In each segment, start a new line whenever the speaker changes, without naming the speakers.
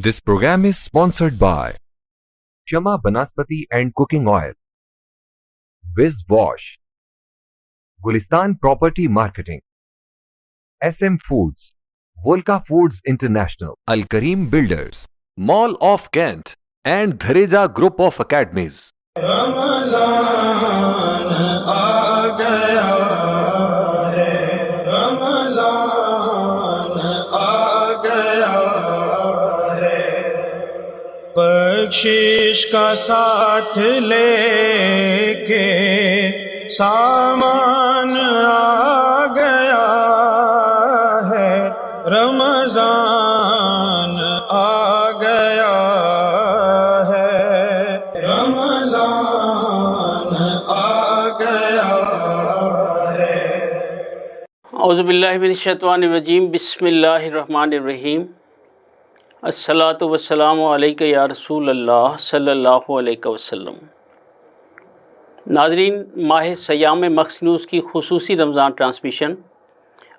This program is sponsored by Shama Banaspati and Cooking Oil, Wiz Wash, Gulistan Property Marketing, SM Foods, Volca Foods International, Al Kareem Builders, Mall of Kent, and Dhareja Group of Academies.
رمضان آ گیا ہے، رمضان آ گیا ہے، بخشش کا ساتھ لے کے سامان آ گیا ہے، رمضان آ گیا ہے، رمضان آ گیا ہے۔
اعوذ باللہ من الشیطان الرجیم، بسم اللہ الرحمن الرحیم۔ الصلاۃ والسلام علیک یا رسول اللہ صلی اللہ علیہ وسلم۔ ناظرین، ماہ سیام مخصوص کی خصوصی رمضان ٹرانسمیشن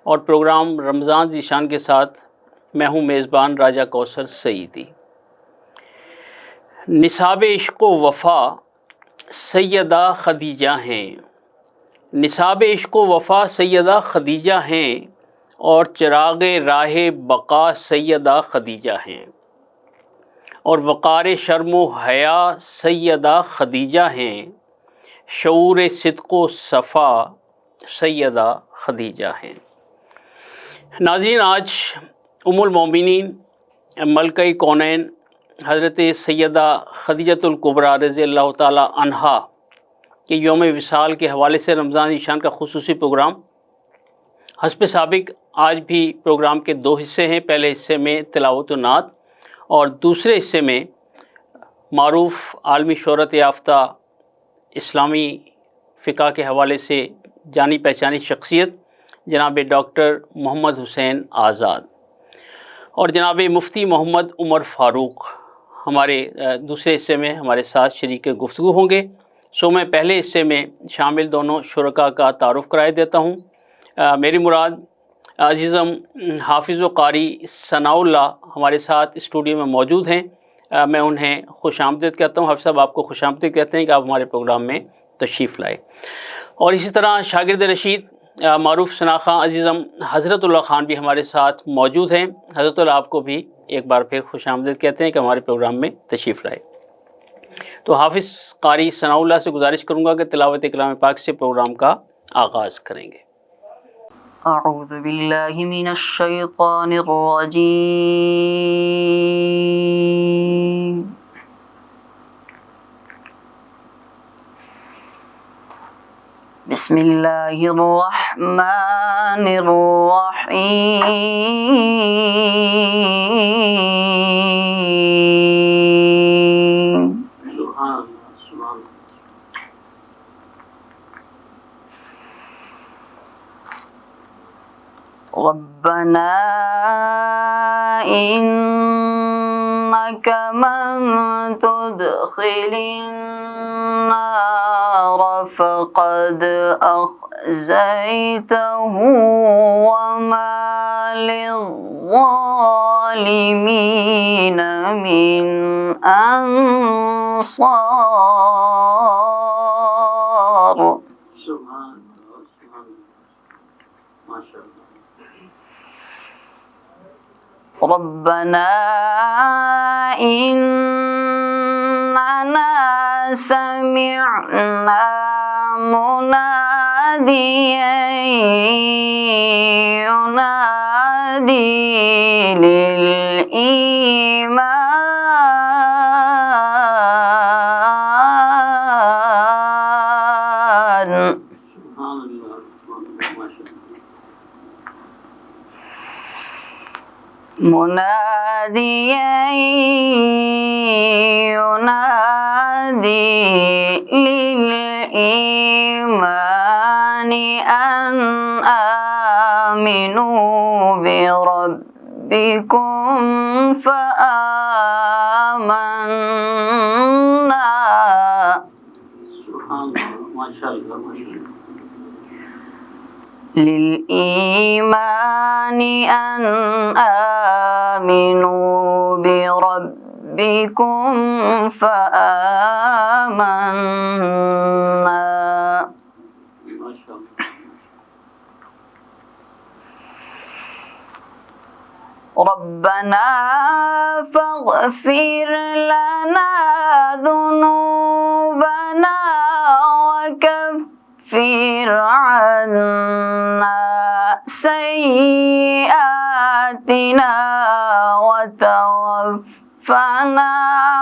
اور پروگرام رمضان ذیشان کے ساتھ میں ہوں میزبان راجہ کوثر سعیدی۔ نصاب عشق و وفا سیدہ خدیجہ ہیں، نصاب عشق و وفا سیدہ خدیجہ ہیں، اور چراغ راہ بقا سیدہ خدیجہ ہیں، اور وقار شرم و حیا سیدہ خدیجہ ہیں، شعور صدق و صفا سیدہ خدیجہ ہیں۔ ناظرین، آج ام المومنین ملکہ کونین حضرت سیدہ خدیجۃ الکبریٰ رضی اللہ تعالی عنہا کہ یوم وصال کے حوالے سے رمضان ذیشان کا خصوصی پروگرام حسب سابق آج بھی پروگرام کے دو حصے ہیں۔ پہلے حصے میں تلاوت و نعت اور دوسرے حصے میں معروف عالمی شہرت یافتہ اسلامی فقہ کے حوالے سے جانی پہچانی شخصیت جناب ڈاکٹر محمد حسین آزاد اور جناب مفتی محمد عمر فاروق ہمارے دوسرے حصے میں ہمارے ساتھ شریک گفتگو ہوں گے۔ سو میں پہلے حصے میں شامل دونوں شرکاء کا تعارف کرائے دیتا ہوں۔ میری مراد عزیزم حافظ و قاری ثناء اللہ ہمارے ساتھ اسٹوڈیو میں موجود ہیں، میں انہیں خوش آمدید کہتا ہوں۔ حافظ صاحب آپ کو خوش آمدید کہتے ہیں کہ آپ ہمارے پروگرام میں تشریف لائے۔ اور اسی طرح شاگرد رشید معروف شناخواں عزیزم حضرت اللہ خان بھی ہمارے ساتھ موجود ہیں۔ حضرت اللہ آپ کو بھی ایک بار پھر خوش آمدید کہتے ہیں کہ ہمارے پروگرام میں تشریف لائے۔ تو حافظ قاری ثناء اللہ سے گزارش کروں گا کہ تلاوت کلام پاک سے پروگرام کا آغاز کریں گے۔
اعوذ باللہ من الشیطان الرجیم، بسم اللہ الرحمن الرحیم۔ ربنا إنك من تدخل النار فقد أخزيته وما للظالمين من أنصار۔ ربنا إننا سمعنا مناديا ينادي للإيمان مناديا ينادي للإيمان أن آمنوا بربكم فآمنا۔ للإيمان أن آمنوا بربكم فآمنا ربنا فاغفر لنا ذنوبنا وكفر عنا سيئاتنا وتوفنا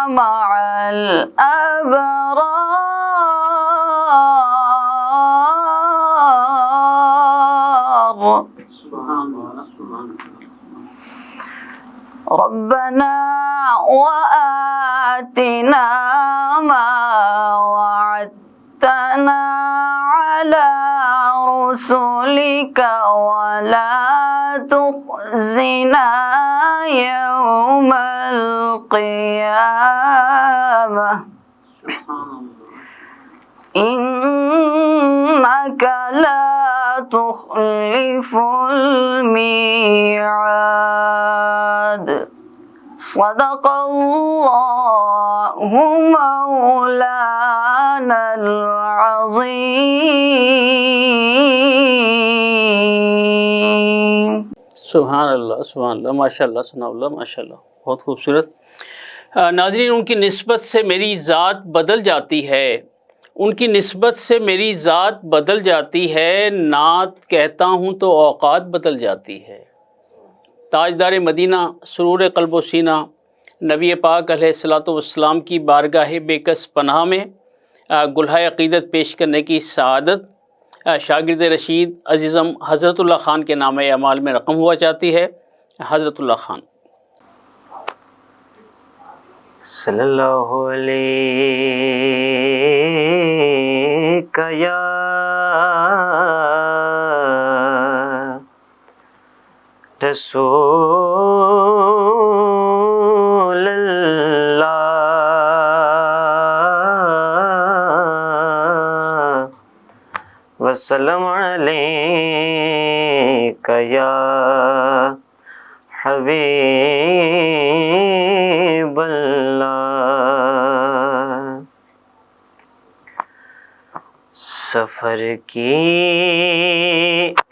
مع الأبرار ربنا وآتنا ما وعدتنا على رسلك ولا تخزنا يوم القيامة إنك لا تخلف الميعاد صدق الله مولانا العظيم
سبحان اللہ ماشاء اللہ ثناء اللہ ماشاء اللہ، بہت خوبصورت۔ ناظرین، ان کی نسبت سے میری ذات بدل جاتی ہے، ان کی نسبت سے میری ذات بدل جاتی ہے، نعت کہتا ہوں تو اوقات بدل جاتی ہے۔ تاجدار مدینہ سرور قلب و سینہ نبی پاک علیہ الصلاۃ والسلام کی بارگاہ بے کس پناہ میں گلہائے عقیدت پیش کرنے کی سعادت شاگرد رشید عزیزم حضرت اللہ خان کے نام اعمال میں رقم ہوا چاہتی ہے۔ حضرت اللہ خان۔
صلی اللہ علیہ یا رسول اللہ وسلم علیک یا حبیب اللہ۔ سفر کی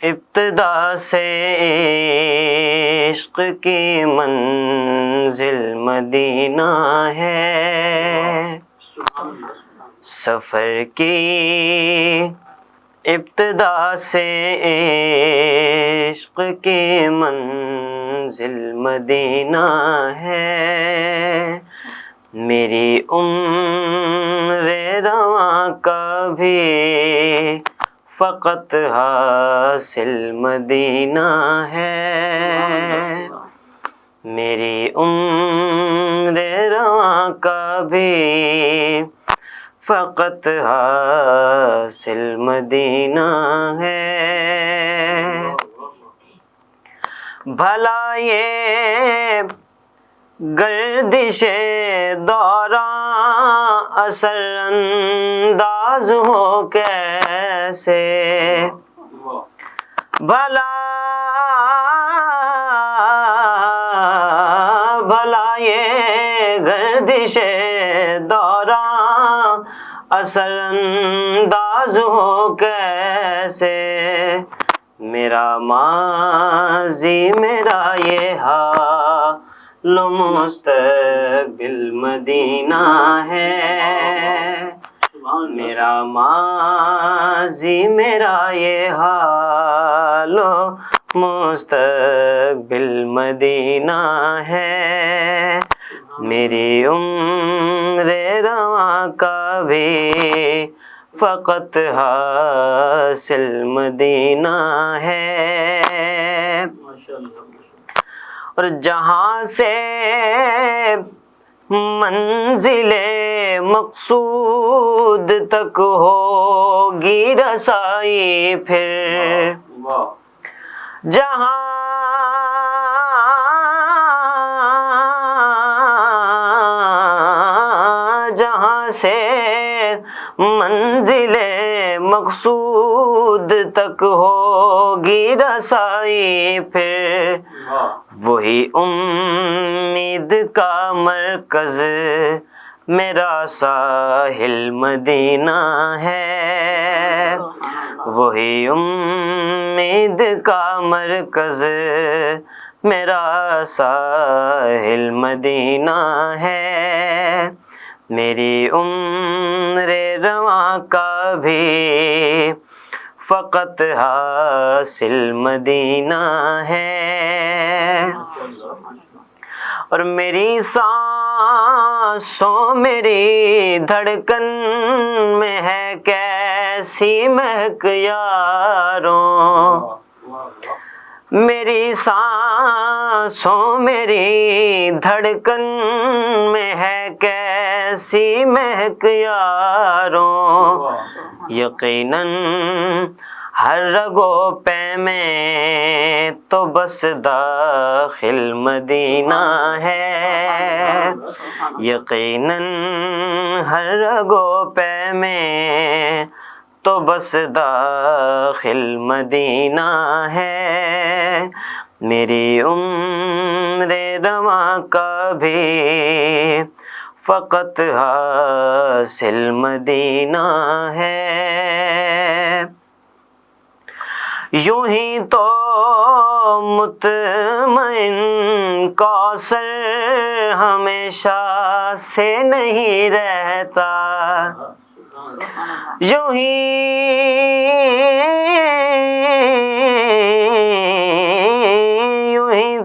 ابتدا سے عشق کی منزل مدینہ ہے، سفر کی ابتدا سے عشق کی منزل مدینہ ہے، میری عمر رواں کا بھی فقط حاصل مدینہ ہے، میری عمر رواں کا بھی فقط حاصل مدینہ ہے۔ بھلا یہ گردش دوران اثر انداز ہو کیسے، بھلا یہ گردش دوران اثر انداز ہو کیسے، میرا ماضی میرا یہ حال و مستقبل مدینہ ہے، میرا ماضی میرا یہ حال و مستقبل مدینہ ہے، میری عمر رواں کا بھی فقط حاصل مدینہ ہے۔ اور جہاں سے منزل مقصود تک ہوگی رسائی، پھر جہاں سے منزل مقصود تک ہوگی ہوگی رسائی پھر وہی امید کا مرکز میرا ساحل مدینہ ہے، وہی امید کا مرکز میرا ساحل مدینہ ہے، میری عمر رواں کا بھی فقط حاصل مدینہ ہے، اور میری سانسوں میری دھڑکن میں ہے کیسی مہک یاروں، میری سانسوں میری دھڑکن میں ہے کیسی مہک یاروں، یقیناً ہر رگ و پے میں تو بس داخل مدینہ ہے، یقیناً ہر رگ و پے میں تو بس داخل مدینہ ہے، میری عمر رواں کا بھی فقط حاصل مدینہ ہے، یوں ہی تو مطمئن کوثر ہمیشہ سے نہیں رہتا، یوں ہی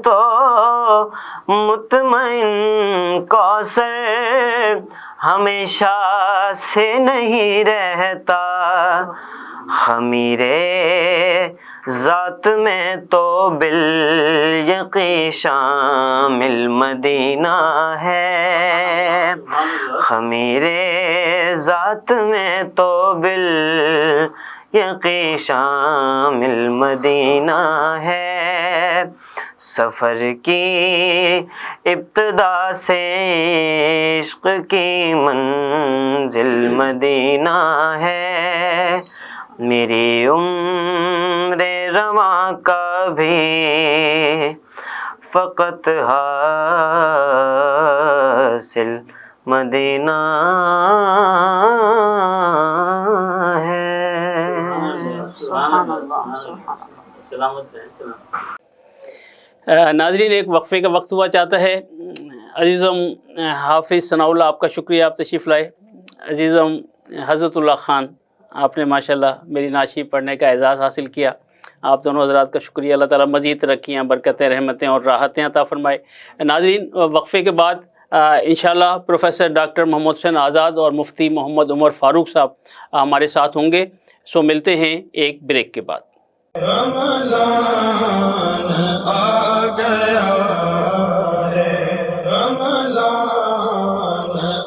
تو مطمئن کوثر ہمیشہ سے نہیں رہتا، خمیرے ذات میں تو بالیقین شامل مدینہ ہے، خمیرے ذات میں تو بالیقین شامل مدینہ ہے، سفر کی ابتدا سے عشق کی منزل مدینہ ہے، میری عمر رواں کا بھی فقط حاصل مدینہ ہے۔
ناظرین، ایک وقفے کا وقت ہوا چاہتا ہے۔ عزیزم حافظ ثناء اللہ، آپ کا شکریہ، آپ تشریف لائے۔ عزیزم حضرت اللہ خان، آپ نے ماشاءاللہ میری نعت پڑھنے کا اعزاز حاصل کیا، آپ دونوں حضرات کا شکریہ، اللہ تعالیٰ مزید ترقیاں، برکتیں، رحمتیں اور راحتیں عطا فرمائے۔ ناظرین، وقفے کے بعد انشاءاللہ پروفیسر ڈاکٹر محمد حسین آزاد اور مفتی محمد عمر فاروق صاحب ہمارے ساتھ ہوں گے، سو ملتے ہیں ایک بریک کے بعد۔
رمضان آ گیا ہے، رمضان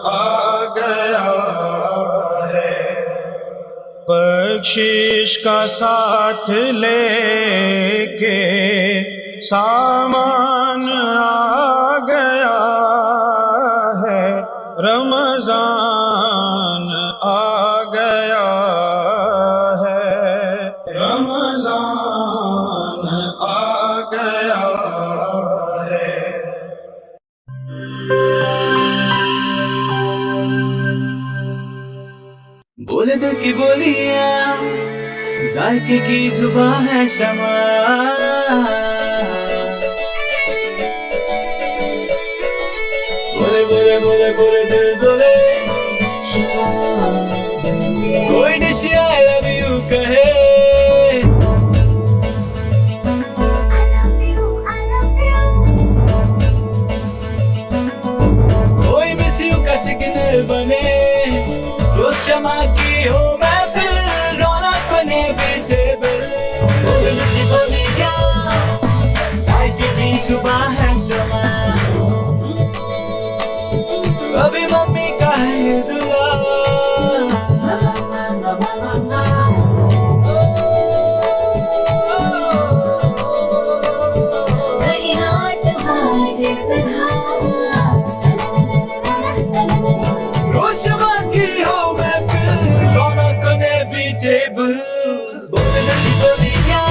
آ گیا ہے، بخشش کا ساتھ لے کے سامان آ گیا ہے، رمضان آ گیا ہے، رمضان آ گیا ہے۔
بولے دل کی بولیاں، ذائقے کی زبان ہے شمع، بولے بولے بولے بولے دل بولے، کوئی ڈش آئی لو یو کہے، کوئی مس یو کا سگنل بنے، روز شمع کی ہو محفل، رونق بنے ویجیبل، بولے دل کی بولیاں، ذائقے کی زبان ہے شمع، ابھی ممی کا ہے یہ دعا، روز شمع کی ہو محفل، رونق بنے ویجیبل، بولے دل کی بولیاں،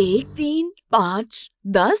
1, 3, 5, 10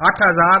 8000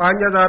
5000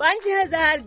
5000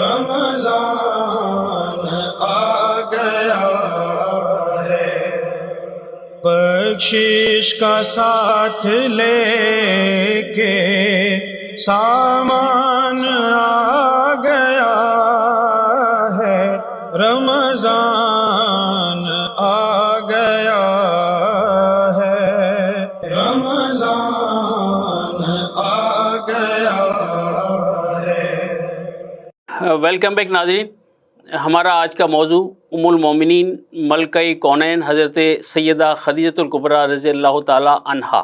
رمضان آ گیا ہے، بخشش کا ساتھ لے کے سامان آ گیا ہے، رمضان آ گیا ہے، رمضان آ گیا ہے۔
ویلکم بیک ناظرین، ہمارا آج کا موضوع ام المومنین ملکہ کونین حضرت سیدہ خدیجۃ الکبریٰ رضی اللہ تعالی عنہا،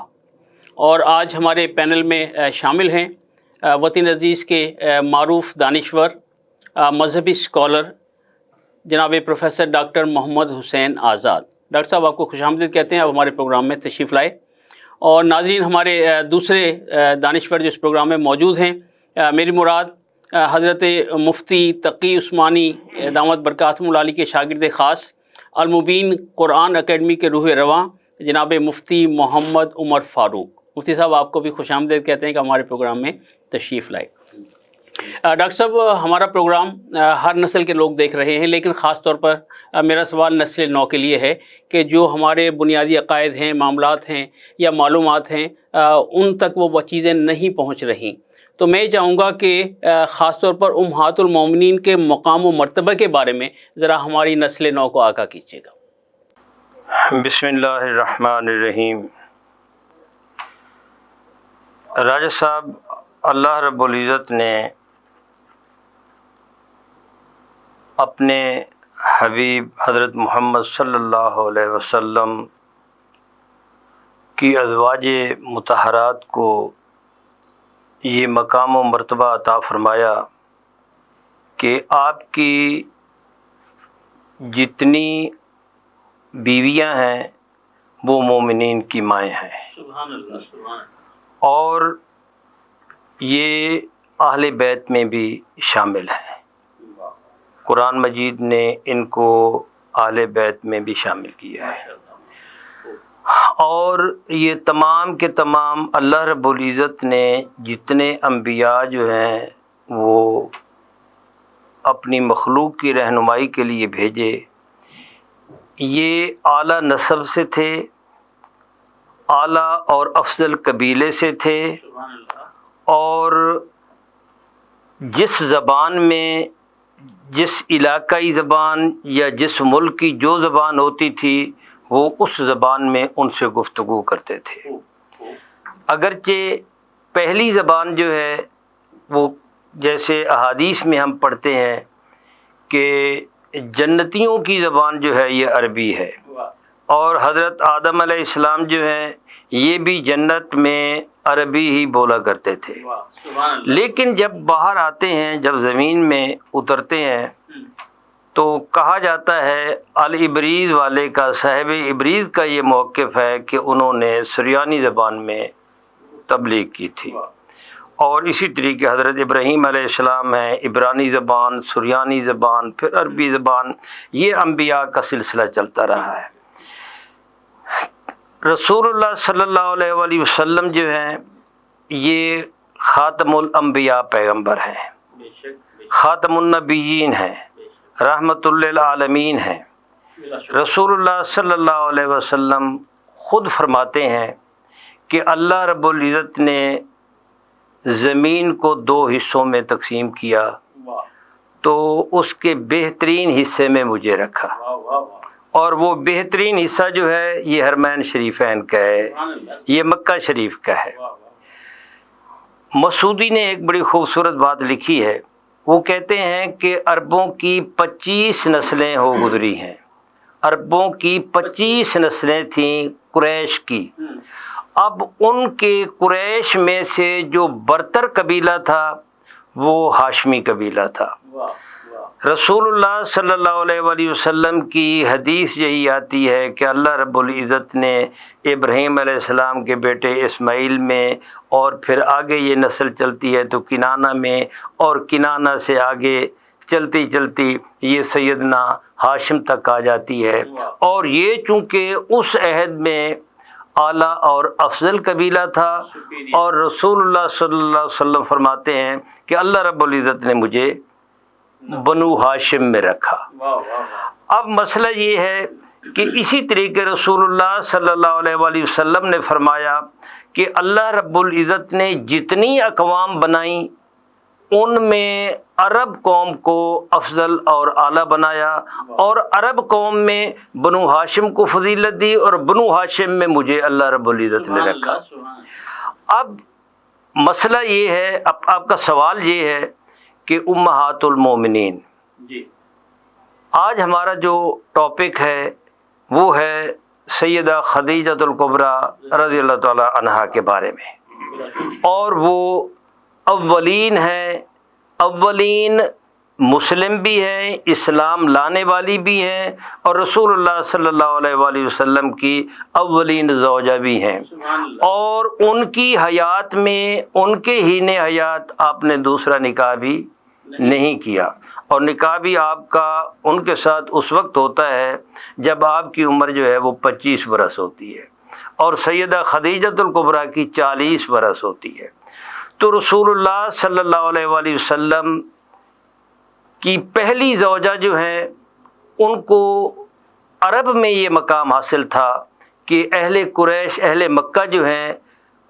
اور آج ہمارے پینل میں شامل ہیں وطن عزیز کے معروف دانشور، مذہبی اسکالر جناب پروفیسر ڈاکٹر محمد حسین آزاد۔ ڈاکٹر صاحب آپ کو خوش آمدید کہتے ہیں، آپ ہمارے پروگرام میں تشریف لائے۔ اور ناظرین، ہمارے دوسرے دانشور جو اس پروگرام میں موجود ہیں، میری مراد حضرت مفتی تقی عثمانی دامت برکاتہم العالی کے شاگرد خاص، المبین قرآن اکیڈمی کے روح رواں جناب مفتی محمد عمر فاروق۔ مفتی صاحب آپ کو بھی خوش آمدید کہتے ہیں کہ ہمارے پروگرام میں تشریف لائے۔ ڈاکٹر صاحب، ہمارا پروگرام ہر نسل کے لوگ دیکھ رہے ہیں، لیکن خاص طور پر میرا سوال نسل نو کے لیے ہے کہ جو ہمارے بنیادی عقائد ہیں، معاملات ہیں یا معلومات ہیں، ان تک وہ چیزیں نہیں پہنچ رہیں۔ تو میں چاہوں گا کہ خاص طور پر امہات المومنین کے مقام و مرتبہ کے بارے میں ذرا ہماری نسل نو کو آگاہ کیجیے گا۔
بسم اللہ الرحمن الرحیم۔ راجہ صاحب، اللہ رب العزت نے اپنے حبیب حضرت محمد صلی اللہ علیہ وسلم کی ازواج مطہرات کو یہ مقام و مرتبہ عطا فرمایا کہ آپ کی جتنی بیویاں ہیں وہ مومنین کی مائیں ہیں،
سبحان اللہ، سبحان اللہ۔
اور یہ اہل بیت میں بھی شامل ہیں۔ قرآن مجید نے ان کو اہل بیت میں بھی شامل کیا ہے، اور یہ تمام کے تمام اللہ رب العزت نے جتنے انبیاء جو ہیں وہ اپنی مخلوق کی رہنمائی کے لیے بھیجے، یہ اعلیٰ نسب سے تھے، اعلیٰ اور افضل قبیلے سے تھے، اور جس زبان میں، جس علاقائی زبان یا جس ملک کی جو زبان ہوتی تھی وہ اس زبان میں ان سے گفتگو کرتے تھے۔ اگرچہ پہلی زبان جو ہے وہ جیسے احادیث میں ہم پڑھتے ہیں کہ جنتیوں کی زبان جو ہے یہ عربی ہے، اور حضرت آدم علیہ السلام جو ہیں یہ بھی جنت میں عربی ہی بولا کرتے تھے، لیکن جب باہر آتے ہیں، جب زمین میں اترتے ہیں تو کہا جاتا ہے الابریز والے کا، صاحب ابریز کا یہ موقف ہے کہ انہوں نے سریانی زبان میں تبلیغ کی تھی، اور اسی طریقے حضرت ابراہیم علیہ السلام ہیں، عبرانی زبان، سریانی زبان، پھر عربی زبان، یہ انبیاء کا سلسلہ چلتا رہا ہے۔ رسول اللہ صلی اللہ علیہ وآلہ وسلم جو ہیں یہ خاتم الانبیاء پیغمبر ہیں، خاتم النبیین ہیں، رحمت للعالمین ہیں۔ رسول اللہ صلی اللہ علیہ وسلم خود فرماتے ہیں کہ اللہ رب العزت نے زمین کو 2 حصوں میں تقسیم کیا تو اس کے بہترین حصے میں مجھے رکھا، اور وہ بہترین حصہ جو ہے یہ حرمین شریفین کا ہے، یہ مکہ شریف کا ہے۔ مسعودی نے ایک بڑی خوبصورت بات لکھی ہے، وہ کہتے ہیں کہ عربوں کی 25 نسلیں ہو گزری ہیں، عربوں کی 25 نسلیں تھیں قریش کی، اب ان کے قریش میں سے جو برتر قبیلہ تھا وہ ہاشمی قبیلہ تھا۔ رسول اللہ صلی اللہ علیہ وآلہ وسلم کی حدیث یہی آتی ہے کہ اللہ رب العزت نے ابراہیم علیہ السلام کے بیٹے اسماعیل میں، اور پھر آگے یہ نسل چلتی ہے تو کنانہ میں، اور کنانہ سے آگے چلتی چلتی یہ سیدنا ہاشم تک آ جاتی ہے، اور یہ چونکہ اس عہد میں اعلیٰ اور افضل قبیلہ تھا، اور رسول اللہ صلی اللہ علیہ وسلم فرماتے ہیں کہ اللہ رب العزت نے مجھے بنو ہاشم میں رکھا۔ اب مسئلہ یہ ہے کہ اسی طریقے رسول اللہ صلی اللہ علیہ وآلہ وسلم نے فرمایا کہ اللہ رب العزت نے جتنی اقوام بنائیں ان میں عرب قوم کو افضل اور اعلیٰ بنایا، اور عرب قوم میں بنو ہاشم کو فضیلت دی، اور بنو ہاشم میں مجھے اللہ رب العزت نے رکھا۔ اب مسئلہ یہ ہے، اب آپ کا سوال یہ ہے کہ امہات المومنین، آج ہمارا جو ٹاپک ہے وہ ہے سیدہ خدیجۃ الکبریٰ رضی اللہ تعالی عنہا کے بارے میں، اور وہ اولین ہیں، اولین مسلم بھی ہیں، اسلام لانے والی بھی ہیں، اور رسول اللہ صلی اللہ علیہ وآلہ وسلم کی اولین زوجہ بھی ہیں، اور ان کی حیات میں، ان کے ہین حیات آپ نے دوسرا نکاح بھی نہیں کیا، اور نکاح بھی آپ کا ان کے ساتھ اس وقت ہوتا ہے جب آپ کی عمر جو ہے وہ 25 برس ہوتی ہے، اور سیدہ خدیجۃ الکبریٰ کی 40 برس ہوتی ہے۔ تو رسول اللہ صلی اللہ علیہ وآلہ وسلم کی پہلی زوجہ جو ہیں ان کو عرب میں یہ مقام حاصل تھا کہ اہل قریش، اہل مکہ جو ہیں،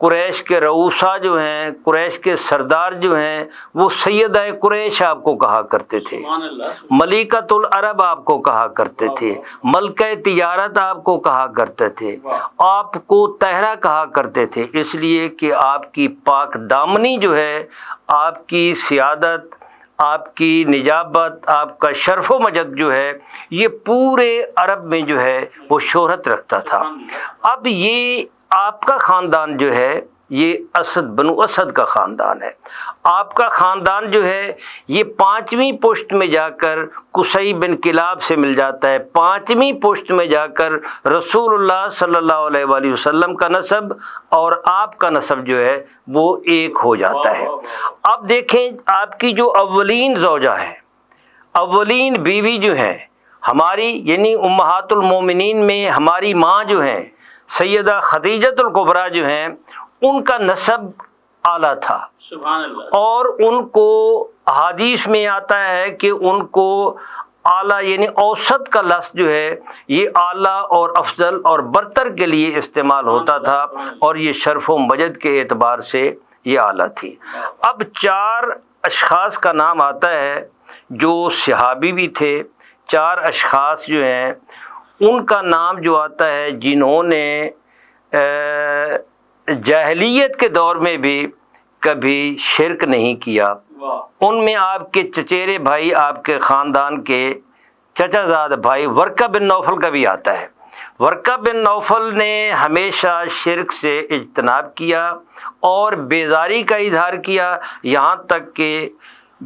قریش کے رؤوسا جو ہیں، قریش کے سردار جو ہیں، وہ سیدہ قریش آپ کو کہا کرتے تھے، ملکۃ العرب آپ کو کہا کرتے تھے، ملکہ تجارت آپ کو کہا کرتے تھے، آپ کو طاہرہ کہا کرتے تھے، اس لیے کہ آپ کی پاک دامنی جو ہے، آپ کی سیادت، آپ کی نجابت، آپ کا شرف و مجد جو ہے، یہ پورے عرب میں جو ہے وہ شہرت رکھتا تھا۔ اب یہ آپ کا خاندان جو ہے یہ اسد، بنو اسد کا خاندان ہے۔ آپ کا خاندان جو ہے یہ 5ویں پشت میں جا کر قصی بن کلاب سے مل جاتا ہے، 5ویں پشت میں جا کر رسول اللہ صلی اللہ علیہ وآلہ وسلم کا نسب اور آپ کا نسب جو ہے وہ ایک ہو جاتا ہے۔ اب دیکھیں آپ کی جو اولین زوجہ ہے، اولین بیوی جو ہے ہماری، یعنی امہات المومنین میں ہماری ماں جو ہیں سیدہ خدیجۃ الکبریٰ جو ہیں، ان کا نسب اعلیٰ تھا، اور ان کو حدیث میں آتا ہے کہ ان کو اعلیٰ یعنی اوسط کا لفظ جو ہے یہ اعلیٰ اور افضل اور برتر کے لیے استعمال ہوتا تھا، اور یہ شرف و مجد کے اعتبار سے یہ اعلیٰ تھی۔ اب 4 اشخاص کا نام آتا ہے جو صحابی بھی تھے، 4 اشخاص جو ہیں ان کا نام جو آتا ہے جنہوں نے جاہلیت کے دور میں بھی کبھی شرک نہیں کیا، ان میں آپ کے چچیرے بھائی، آپ کے خاندان کے چچا زاد بھائی ورقہ بن نوفل کا بھی آتا ہے۔ ورقہ بن نوفل نے ہمیشہ شرک سے اجتناب کیا اور بیزاری کا اظہار کیا، یہاں تک کہ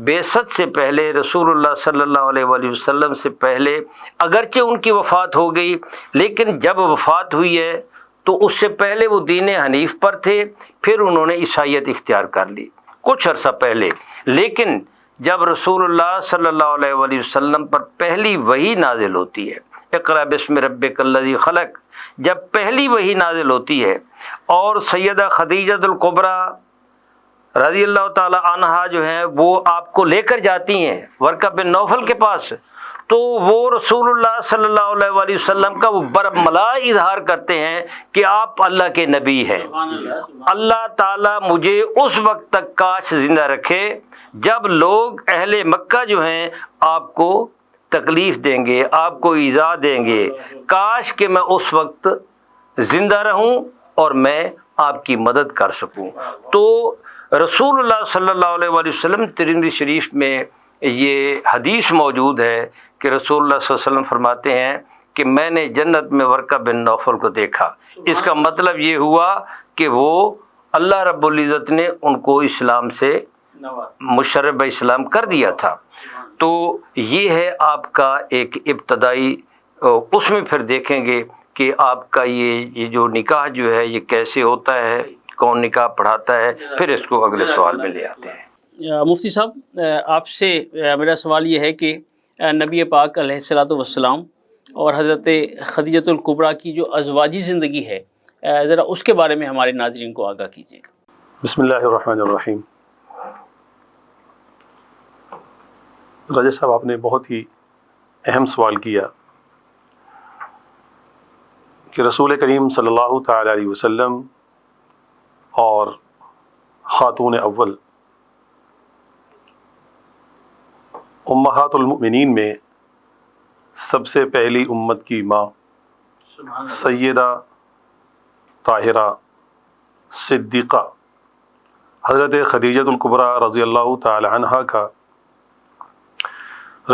بعثت سے پہلے رسول اللہ صلی اللہ علیہ وآلہ وسلم سے پہلے اگرچہ ان کی وفات ہو گئی، لیکن جب وفات ہوئی ہے تو اس سے پہلے وہ دین حنیف پر تھے، پھر انہوں نے عیسائیت اختیار کر لی کچھ عرصہ پہلے، لیکن جب رسول اللہ صلی اللہ علیہ وآلہ وسلم پر پہلی وحی نازل ہوتی ہے، اقرأ بسم ربک الذی خلق، جب پہلی وحی نازل ہوتی ہے اور سیدہ خدیجۃ الکبریٰ رضی اللہ تعالی عنہا جو ہیں وہ آپ کو لے کر جاتی ہیں ورقہ بن نوفل کے پاس، تو وہ رسول اللہ صلی اللہ علیہ وآلہ وسلم کا وہ برملا اظہار کرتے ہیں کہ آپ اللہ کے نبی ہیں، اللہ تعالیٰ مجھے اس وقت تک کاش زندہ رکھے جب لوگ اہل مکہ جو ہیں آپ کو تکلیف دیں گے، آپ کو ایذا دیں گے، کاش کہ میں اس وقت زندہ رہوں اور میں آپ کی مدد کر سکوں۔ تو رسول اللہ صلی اللہ علیہ وآلہ وسلم، ترمذی شریف میں یہ حدیث موجود ہے کہ رسول اللہ صلی اللہ علیہ وسلم فرماتے ہیں کہ میں نے جنت میں ورقہ بن نوفل کو دیکھا۔ اس کا مطلب یہ ہوا کہ وہ اللہ رب العزت نے ان کو اسلام سے مشرب اسلام کر دیا تھا۔ تو یہ ہے آپ کا ایک ابتدائی، اس میں پھر دیکھیں گے کہ آپ کا یہ جو نکاح جو ہے یہ کیسے ہوتا ہے، کون نکاح پڑھاتا ہے، پھر اس کو اگلے سوال میں لے آتے ہیں۔
مفتی صاحب، آپ سے میرا سوال یہ ہے کہ نبی پاک علیہ الصلوۃ والسلام اور حضرت خدیجۃ الکبریٰ کی جو ازواجی زندگی ہے، ذرا اس کے بارے میں ہمارے ناظرین کو آگاہ کیجیے گا۔
بسم اللہ الرحمن الرحیم۔ راجہ صاحب آپ نے بہت ہی اہم سوال کیا کہ رسول کریم صلی اللہ تعالی علیہ وسلم اور خاتون اول امہات المؤمنین میں سب سے پہلی امت کی ماں سیدہ طاہرہ صدیقہ حضرت خدیجۃ الکبریٰ رضی اللہ تعالی عنہا کا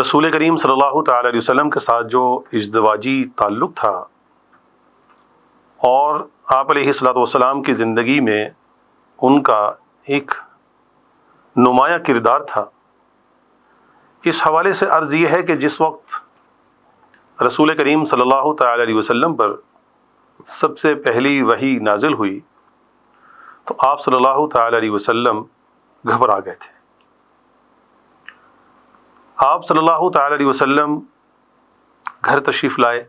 رسول کریم صلی اللہ تعالی علیہ وسلم کے ساتھ جو ازدواجی تعلق تھا اور آپ علیہ الصلوۃ والسلام کی زندگی میں ان کا ایک نمایاں کردار تھا، اس حوالے سے عرض یہ ہے کہ جس وقت رسول کریم صلی اللہ تعالی علیہ وسلم پر سب سے پہلی وحی نازل ہوئی تو آپ صلی اللہ تعالی علیہ وسلم گھبرا گئے تھے۔ آپ صلی اللہ تعالی علیہ وسلم گھر تشریف لائے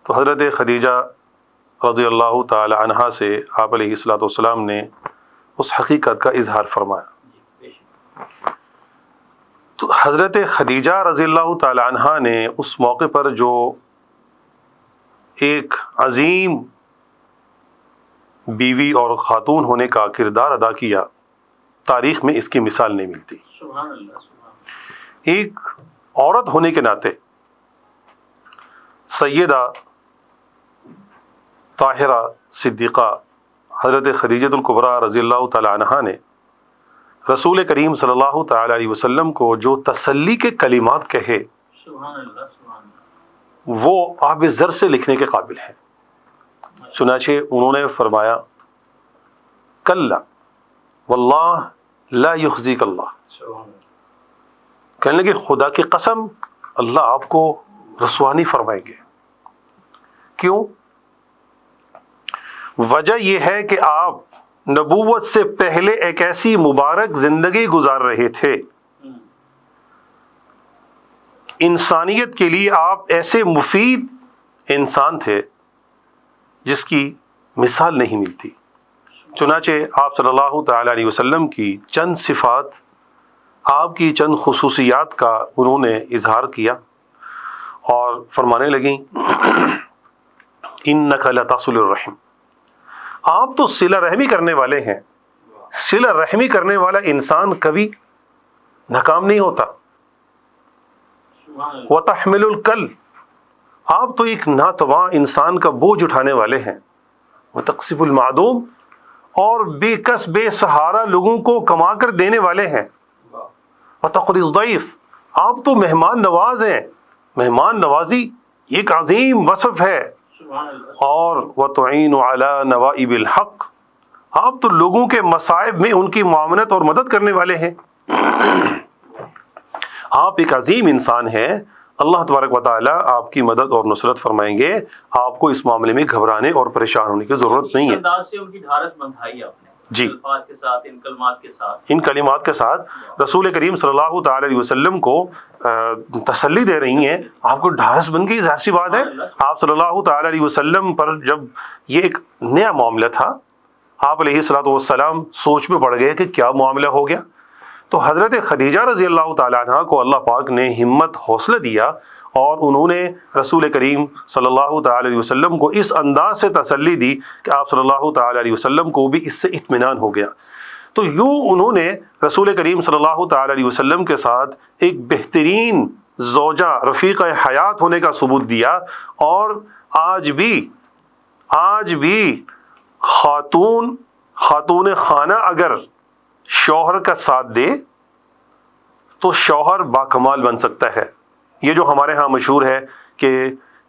تو حضرت خدیجہ رضی اللہ تعالی عنہا سے آپ علیہ الصلوۃ والسلام نے اس حقیقت کا اظہار فرمایا۔ تو حضرت خدیجہ رضی اللہ تعالی عنہا نے اس موقع پر جو ایک عظیم بیوی اور خاتون ہونے کا کردار ادا کیا، تاریخ میں اس کی مثال نہیں ملتی۔
سبحان اللہ۔
ایک عورت ہونے کے ناطے سیدہ طاہرہ صدیقہ حضرت خدیجۃ الکبریٰ رضی اللہ تعالی عنہا نے رسول کریم صلی اللہ تعالی علیہ وسلم کو جو تسلی کے کلمات کہے وہ آب زر سے لکھنے کے قابل ہیں۔ چنانچہ انہوں نے فرمایا کلا واللہ لا یخزیک اللہ، کہنے لگے خدا کی قسم اللہ آپ کو رسوا نہیں فرمائیں گے۔ کیوں؟ وجہ یہ ہے کہ آپ نبوت سے پہلے ایک ایسی مبارک زندگی گزار رہے تھے، انسانیت کے لیے آپ ایسے مفید انسان تھے جس کی مثال نہیں ملتی۔ چنانچہ آپ صلی اللہ تعالی علیہ وسلم کی چند صفات، آپ کی چند خصوصیات کا انہوں نے اظہار کیا اور فرمانے لگیں انک لتصل الرحم، آپ تو صلہ رحمی کرنے والے ہیں۔ صلہ رحمی کرنے والا انسان کبھی ناکام نہیں ہوتا۔ وتحمل الکل، آپ تو ایک ناتواں انسان کا بوجھ اٹھانے والے ہیں۔ وتکسب المعدوم، اور بے کس بے سہارا لوگوں کو کما کر دینے والے ہیں۔ وتقری الضیف، آپ تو مہمان نواز ہیں۔ مہمان نوازی ایک عظیم وصف ہے۔ اور وتعین علی نوائب الحق، آپ تو لوگوں کے مصائب میں ان کی معاونت اور مدد کرنے والے ہیں۔ آپ ایک عظیم انسان ہیں، اللہ تبارک و تعالی آپ کی مدد اور نصرت فرمائیں گے، آپ کو اس معاملے میں گھبرانے اور پریشان ہونے کی ضرورت نہیں ہے۔
انداز سے ان کی ڈھارس بندھائی آپ نے
جی،
الفاظ کے ساتھ، ان کلمات کے ساتھ،
ان کلمات کے ساتھ رسول کریم صلی اللہ تعالی علیہ وسلم کو تسلی دے رہی ہیں، آپ کو ڈھارس بن گئی۔ ظاہر سی بات ہے، آپ صلی اللہ تعالی علیہ وسلم پر جب یہ ایک نیا معاملہ تھا، آپ علیہ الصلوۃ والسلام سوچ میں پڑ گئے کہ کیا معاملہ ہو گیا۔ تو حضرت خدیجہ رضی اللہ تعالی عنہ کو اللہ پاک نے ہمت حوصلہ دیا اور انہوں نے رسول کریم صلی اللہ تعالی علیہ وسلم کو اس انداز سے تسلی دی کہ آپ صلی اللہ تعالی علیہ وسلم کو بھی اس سے اطمینان ہو گیا۔ تو یوں انہوں نے رسول کریم صلی اللہ تعالی علیہ وسلم کے ساتھ ایک بہترین زوجہ رفیق حیات ہونے کا ثبوت دیا۔ اور آج بھی خاتون خانہ اگر شوہر کا ساتھ دے تو شوہر باکمال بن سکتا ہے۔ یہ جو ہمارے ہاں مشہور ہے کہ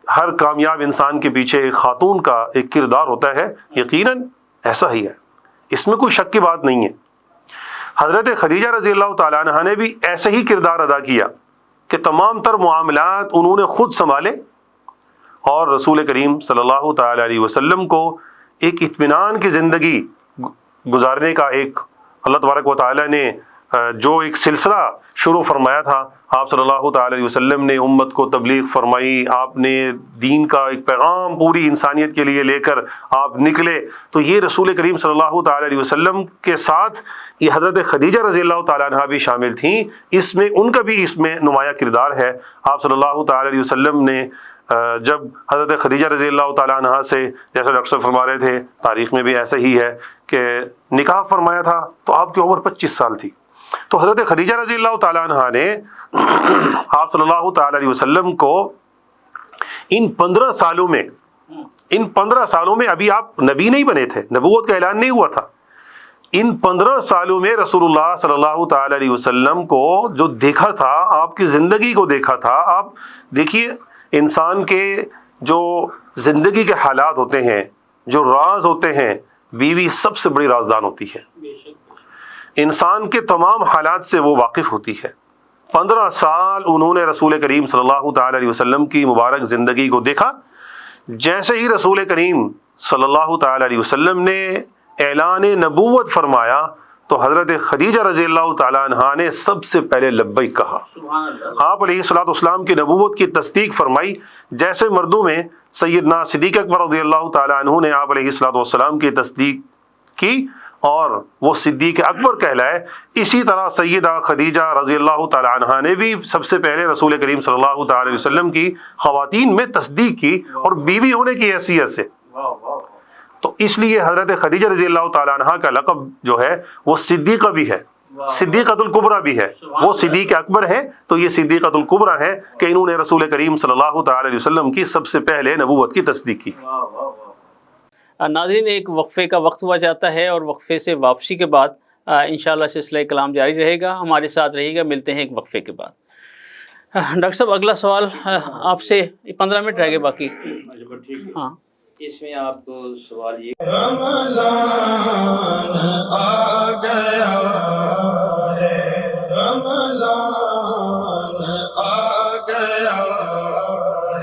ہر کامیاب انسان کے پیچھے ایک خاتون کا ایک کردار ہوتا ہے، یقیناً ایسا ہی ہے، اس میں کوئی شک کی بات نہیں ہے۔ حضرت خدیجہ رضی اللہ تعالی عنہا نے بھی ایسے ہی کردار ادا کیا کہ تمام تر معاملات انہوں نے خود سنبھالے اور رسول کریم صلی اللہ تعالی علیہ وسلم کو ایک اطمینان کی زندگی گزارنے کا ایک اللہ تبارک و تعالی نے جو ایک سلسلہ شروع فرمایا تھا آپ صلی اللہ تعالی علیہ وسلم نے، امت کو تبلیغ فرمائی، آپ نے دین کا ایک پیغام پوری انسانیت کے لیے لے کر آپ نکلے، تو یہ رسول کریم صلی اللہ تعالی علیہ وسلم کے ساتھ یہ حضرت خدیجہ رضی اللہ تعالیٰ عنہ بھی شامل تھیں، اس میں ان کا بھی اس میں نمایاں کردار ہے۔ آپ صلی اللہ تعالی علیہ وسلم نے جب حضرت خدیجہ رضی اللہ تعالیٰ عنہ سے، جیسے ڈاکٹر صاحب فرما رہے تھے، تاریخ میں بھی ایسا ہی ہے کہ نکاح فرمایا تھا تو آپ کی عمر 25 سال تھی، تو حضرت خدیجہ رضی اللہ تعالیٰ عنہ نے آپ صلی اللہ تعالی علیہ وسلم کو ان 15 سالوں میں ابھی آپ نبی نہیں بنے تھے، نبوت کا اعلان نہیں ہوا تھا، ان 15 سالوں میں رسول اللہ صلی اللہ تعالی علیہ وسلم کو جو دیکھا تھا، آپ کی زندگی کو دیکھا تھا۔ آپ دیکھیے انسان کے جو زندگی کے حالات ہوتے ہیں، جو راز ہوتے ہیں، بیوی سب سے بڑی رازدان ہوتی ہے، انسان کے تمام حالات سے وہ واقف ہوتی ہے۔ 15 سال انہوں نے رسول کریم صلی اللہ تعالی علیہ وسلم کی مبارک زندگی کو دیکھا۔ جیسے ہی رسول کریم صلی اللہ تعالی علیہ وسلم نے اعلان نبوت فرمایا تو حضرت خدیجہ رضی اللہ تعالیٰ عنہ نے سب سے پہلے لبیک کہا، آپ علیہ الصلوۃ والسلام کی نبوت کی تصدیق فرمائی۔ جیسے مردوں میں سیدنا صدیق اکبر رضی اللہ تعالیٰ عنہ نے آپ علیہ الصلوۃ والسلام کی تصدیق کی اور وہ صدیق اکبر کہلائے، اسی طرح سیدہ خدیجہ رضی اللہ تعالیٰ عنہ نے بھی سب سے پہلے رسول کریم صلی اللہ تعالی علیہ وسلم کی خواتین میں تصدیق کی، اور بیوی ہونے کی حیثیت سے۔ تو اس لیے حضرت خدیجہ رضی اللہ تعالیٰ عنہ کا لقب جو ہے وہ صدیقہ بھی ہے، صدیقۃ الکبریٰ بھی ہے، وہ صدیق اکبر ہے تو یہ صدیقۃ الکبریٰ ہے کہ انہوں نے رسول کریم صلی اللہ تعالی علیہ وسلم کی سب سے پہلے نبوت کی تصدیق کی۔
ناظرین، ایک وقفے کا وقت ہوا جاتا ہے اور وقفے سے واپسی کے بعد انشاءاللہ سلسلہ کلام جاری رہے گا، ہمارے ساتھ رہیے گا، ملتے ہیں ایک وقفے کے بعد۔ ڈاکٹر صاحب اگلا سوال آپ سے 15 منٹ رہ گئے باقی۔ ہاں،
اس میں آپ کو سوال یہ
رمضان آ گیا ہے، رمضان آ گیا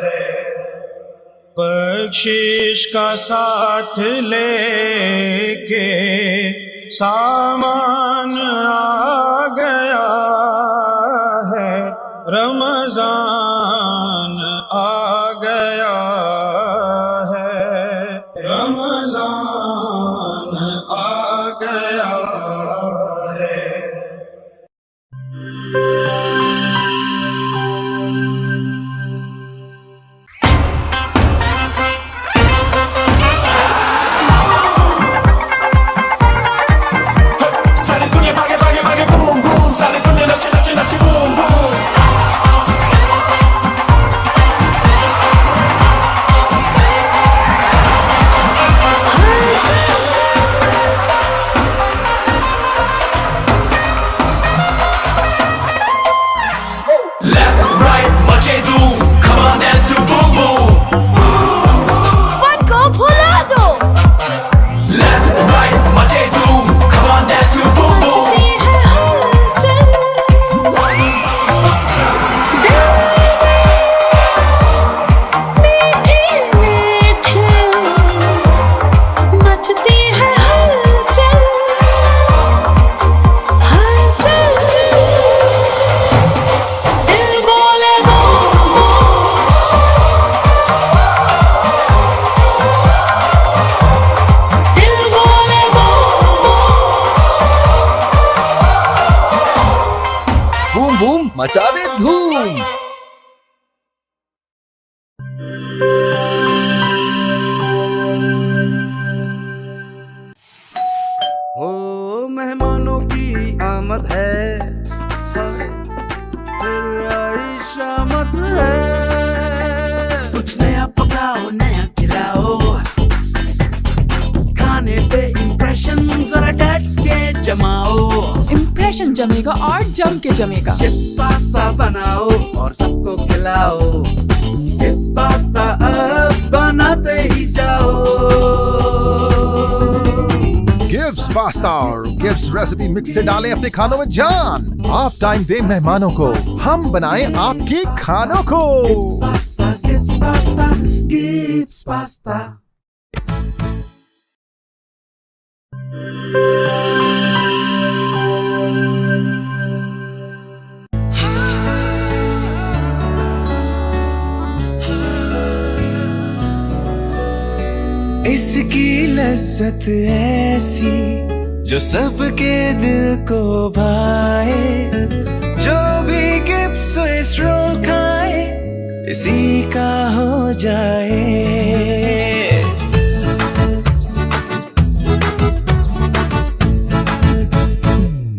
ہے، بخشش کا ساتھ لے کے سامان آ گیا ہے، رمضان آ گیا ہے، رمضان آ گیا ہے۔ ساری دنیا بھاگے بھاگے بھاگے بوم بوم، ساری دنیا نچے نچے نچے بوم بوم۔
مچا دے دھوم۔
ہو مہمانوں کی آمد ہے، پھر آئی شامت ہے، کچھ نیا پکاؤ نیا کھلاؤ، کھانے پہ امپریشن ذرا ڈٹ کے جماؤ،
امپریشن جمے گا اور جم کے جمے گا۔
چپس پاستا بناؤ اور سب کو کھلاؤ، چپس پاستا اب بناتے ہی جاؤ۔
گفٹس پاستا اور گفٹس ریسیپی مکس سے ڈالیں اپنے کھانوں میں جان۔ آپ ٹائم دیں مہمانوں کو، ہم بنائیں آپ کے کھانوں کو۔
Gifts pasta, gifts pasta. اس کی لذت ایسی جو سب کے دل کو بھائے، جو بھی گپ سوئس رول کھائے اسی کا ہو جائے۔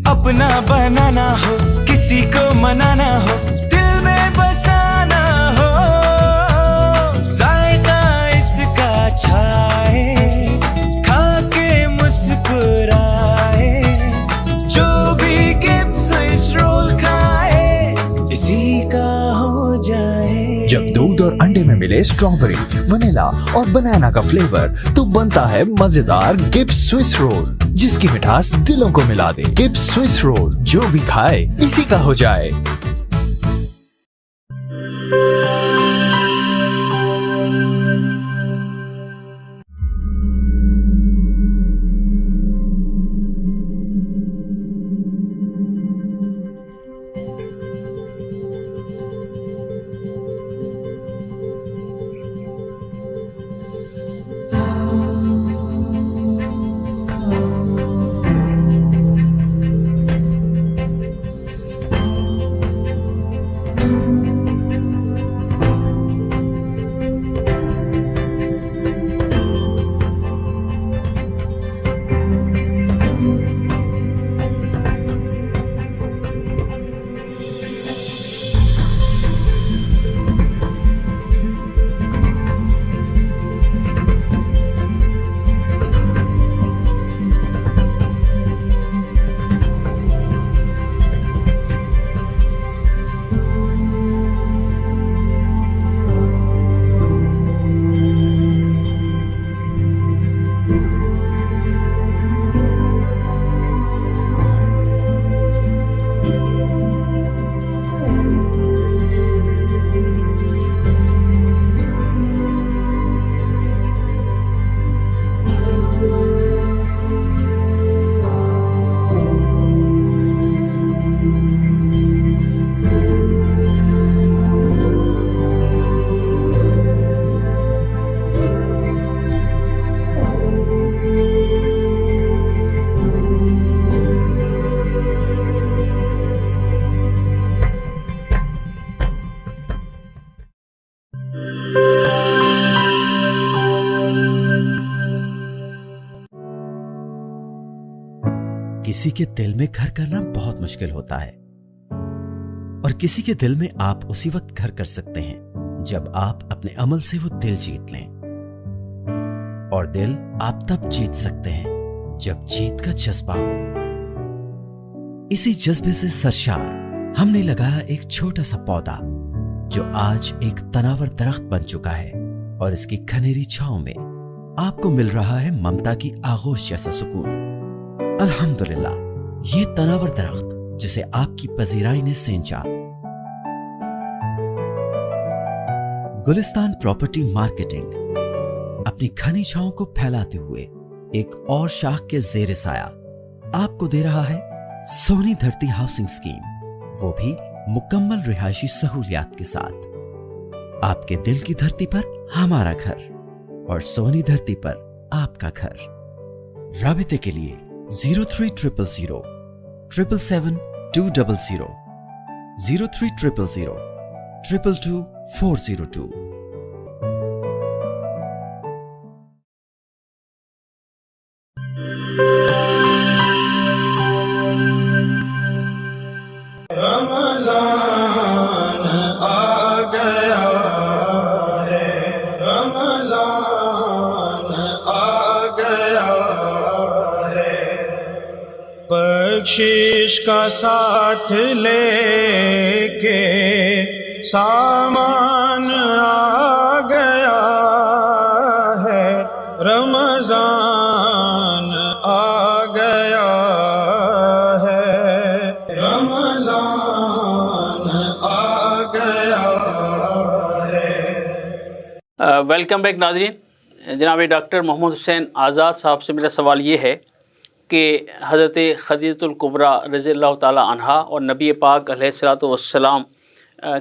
اپنا بنانا ہو، کسی کو منانا ہو، دل میں بسانا ہو، ذائقہ اس کا چھائے، کھا کے مسکرائے، جو بھی گپس اس رول کھائے اسی کا ہو جائے۔
جب دودھ اور انڈے میں ملے اسٹرابری، ونیلا اور بنانا کا فلیور تو بنتا ہے مزیدار گپس سوئس رول، جس کی مٹھاس دلوں کو ملا دے۔ گپس سوئس رول، جو بھی کھائے اسی کا ہو جائے۔
کسی کے دل میں گھر کرنا بہت مشکل ہوتا ہے، اور کسی کے دل میں آپ اسی وقت گھر کر سکتے ہیں جب آپ اپنے عمل سے وہ دل جیت لیں، اور دل آپ تب جیت سکتے ہیں جب جیت کا جذبہ ہو۔ اسی جذبے سے سرشار ہم نے لگایا ایک چھوٹا سا پودا جو آج ایک تناور درخت بن چکا ہے، اور اس کی گھنیری چھاؤں میں آپ کو مل رہا ہے ممتا کی آغوش جیسا سکون۔ الحمدللہ، یہ تناور درخت جسے آپ کی پذیرائی نے سینچا۔ گلستان پراپرٹی مارکیٹنگ اپنی گھنی چھاؤں کو پھیلاتے ہوئے ایک اور شاخ کے زیر سایہ آپ کو دے رہا ہے سونی دھرتی ہاؤسنگ اسکیم، وہ بھی مکمل رہائشی سہولیات کے ساتھ۔ آپ کے دل کی دھرتی پر ہمارا گھر، اور سونی دھرتی پر آپ کا گھر۔ رابطے کے لیے 03000 777 200 03000 222 402۔
بخشش کا ساتھ لے کے سامان آ گیا ہے، رمضان آ گیا ہے، رمضان آ گیا ہے۔
ویلکم بیک ناظرین، جناب ڈاکٹر محمد حسین آزاد صاحب سے میرا سوال یہ ہے کہ حضرت خدیجہ الکبریٰ رضی اللہ تعالی عنہا اور نبی پاک علیہ الصلوۃ والسلام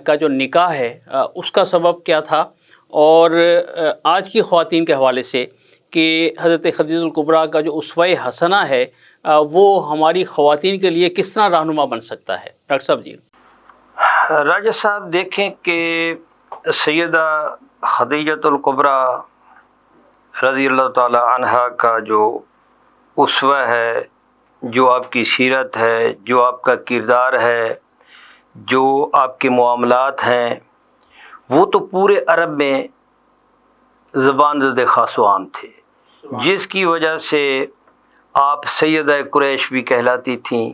کا جو نکاح ہے اس کا سبب کیا تھا، اور آج کی خواتین کے حوالے سے کہ حضرت خدیجہ الکبریٰ کا جو اسوہ حسنہ ہے وہ ہماری خواتین کے لیے کس طرح رہنما بن سکتا ہے؟ ڈاکٹر صاحب جی۔
راجہ صاحب دیکھیں کہ سیدہ خدیجہ الکبریٰ رضی اللہ تعالی عنہا کا جو اسوہ ہے، جو آپ کی سیرت ہے، جو آپ کا کردار ہے، جو آپ کے معاملات ہیں، وہ تو پورے عرب میں زبان زد خاص و عام تھے، جس کی وجہ سے آپ سیدہ قریش بھی کہلاتی تھیں،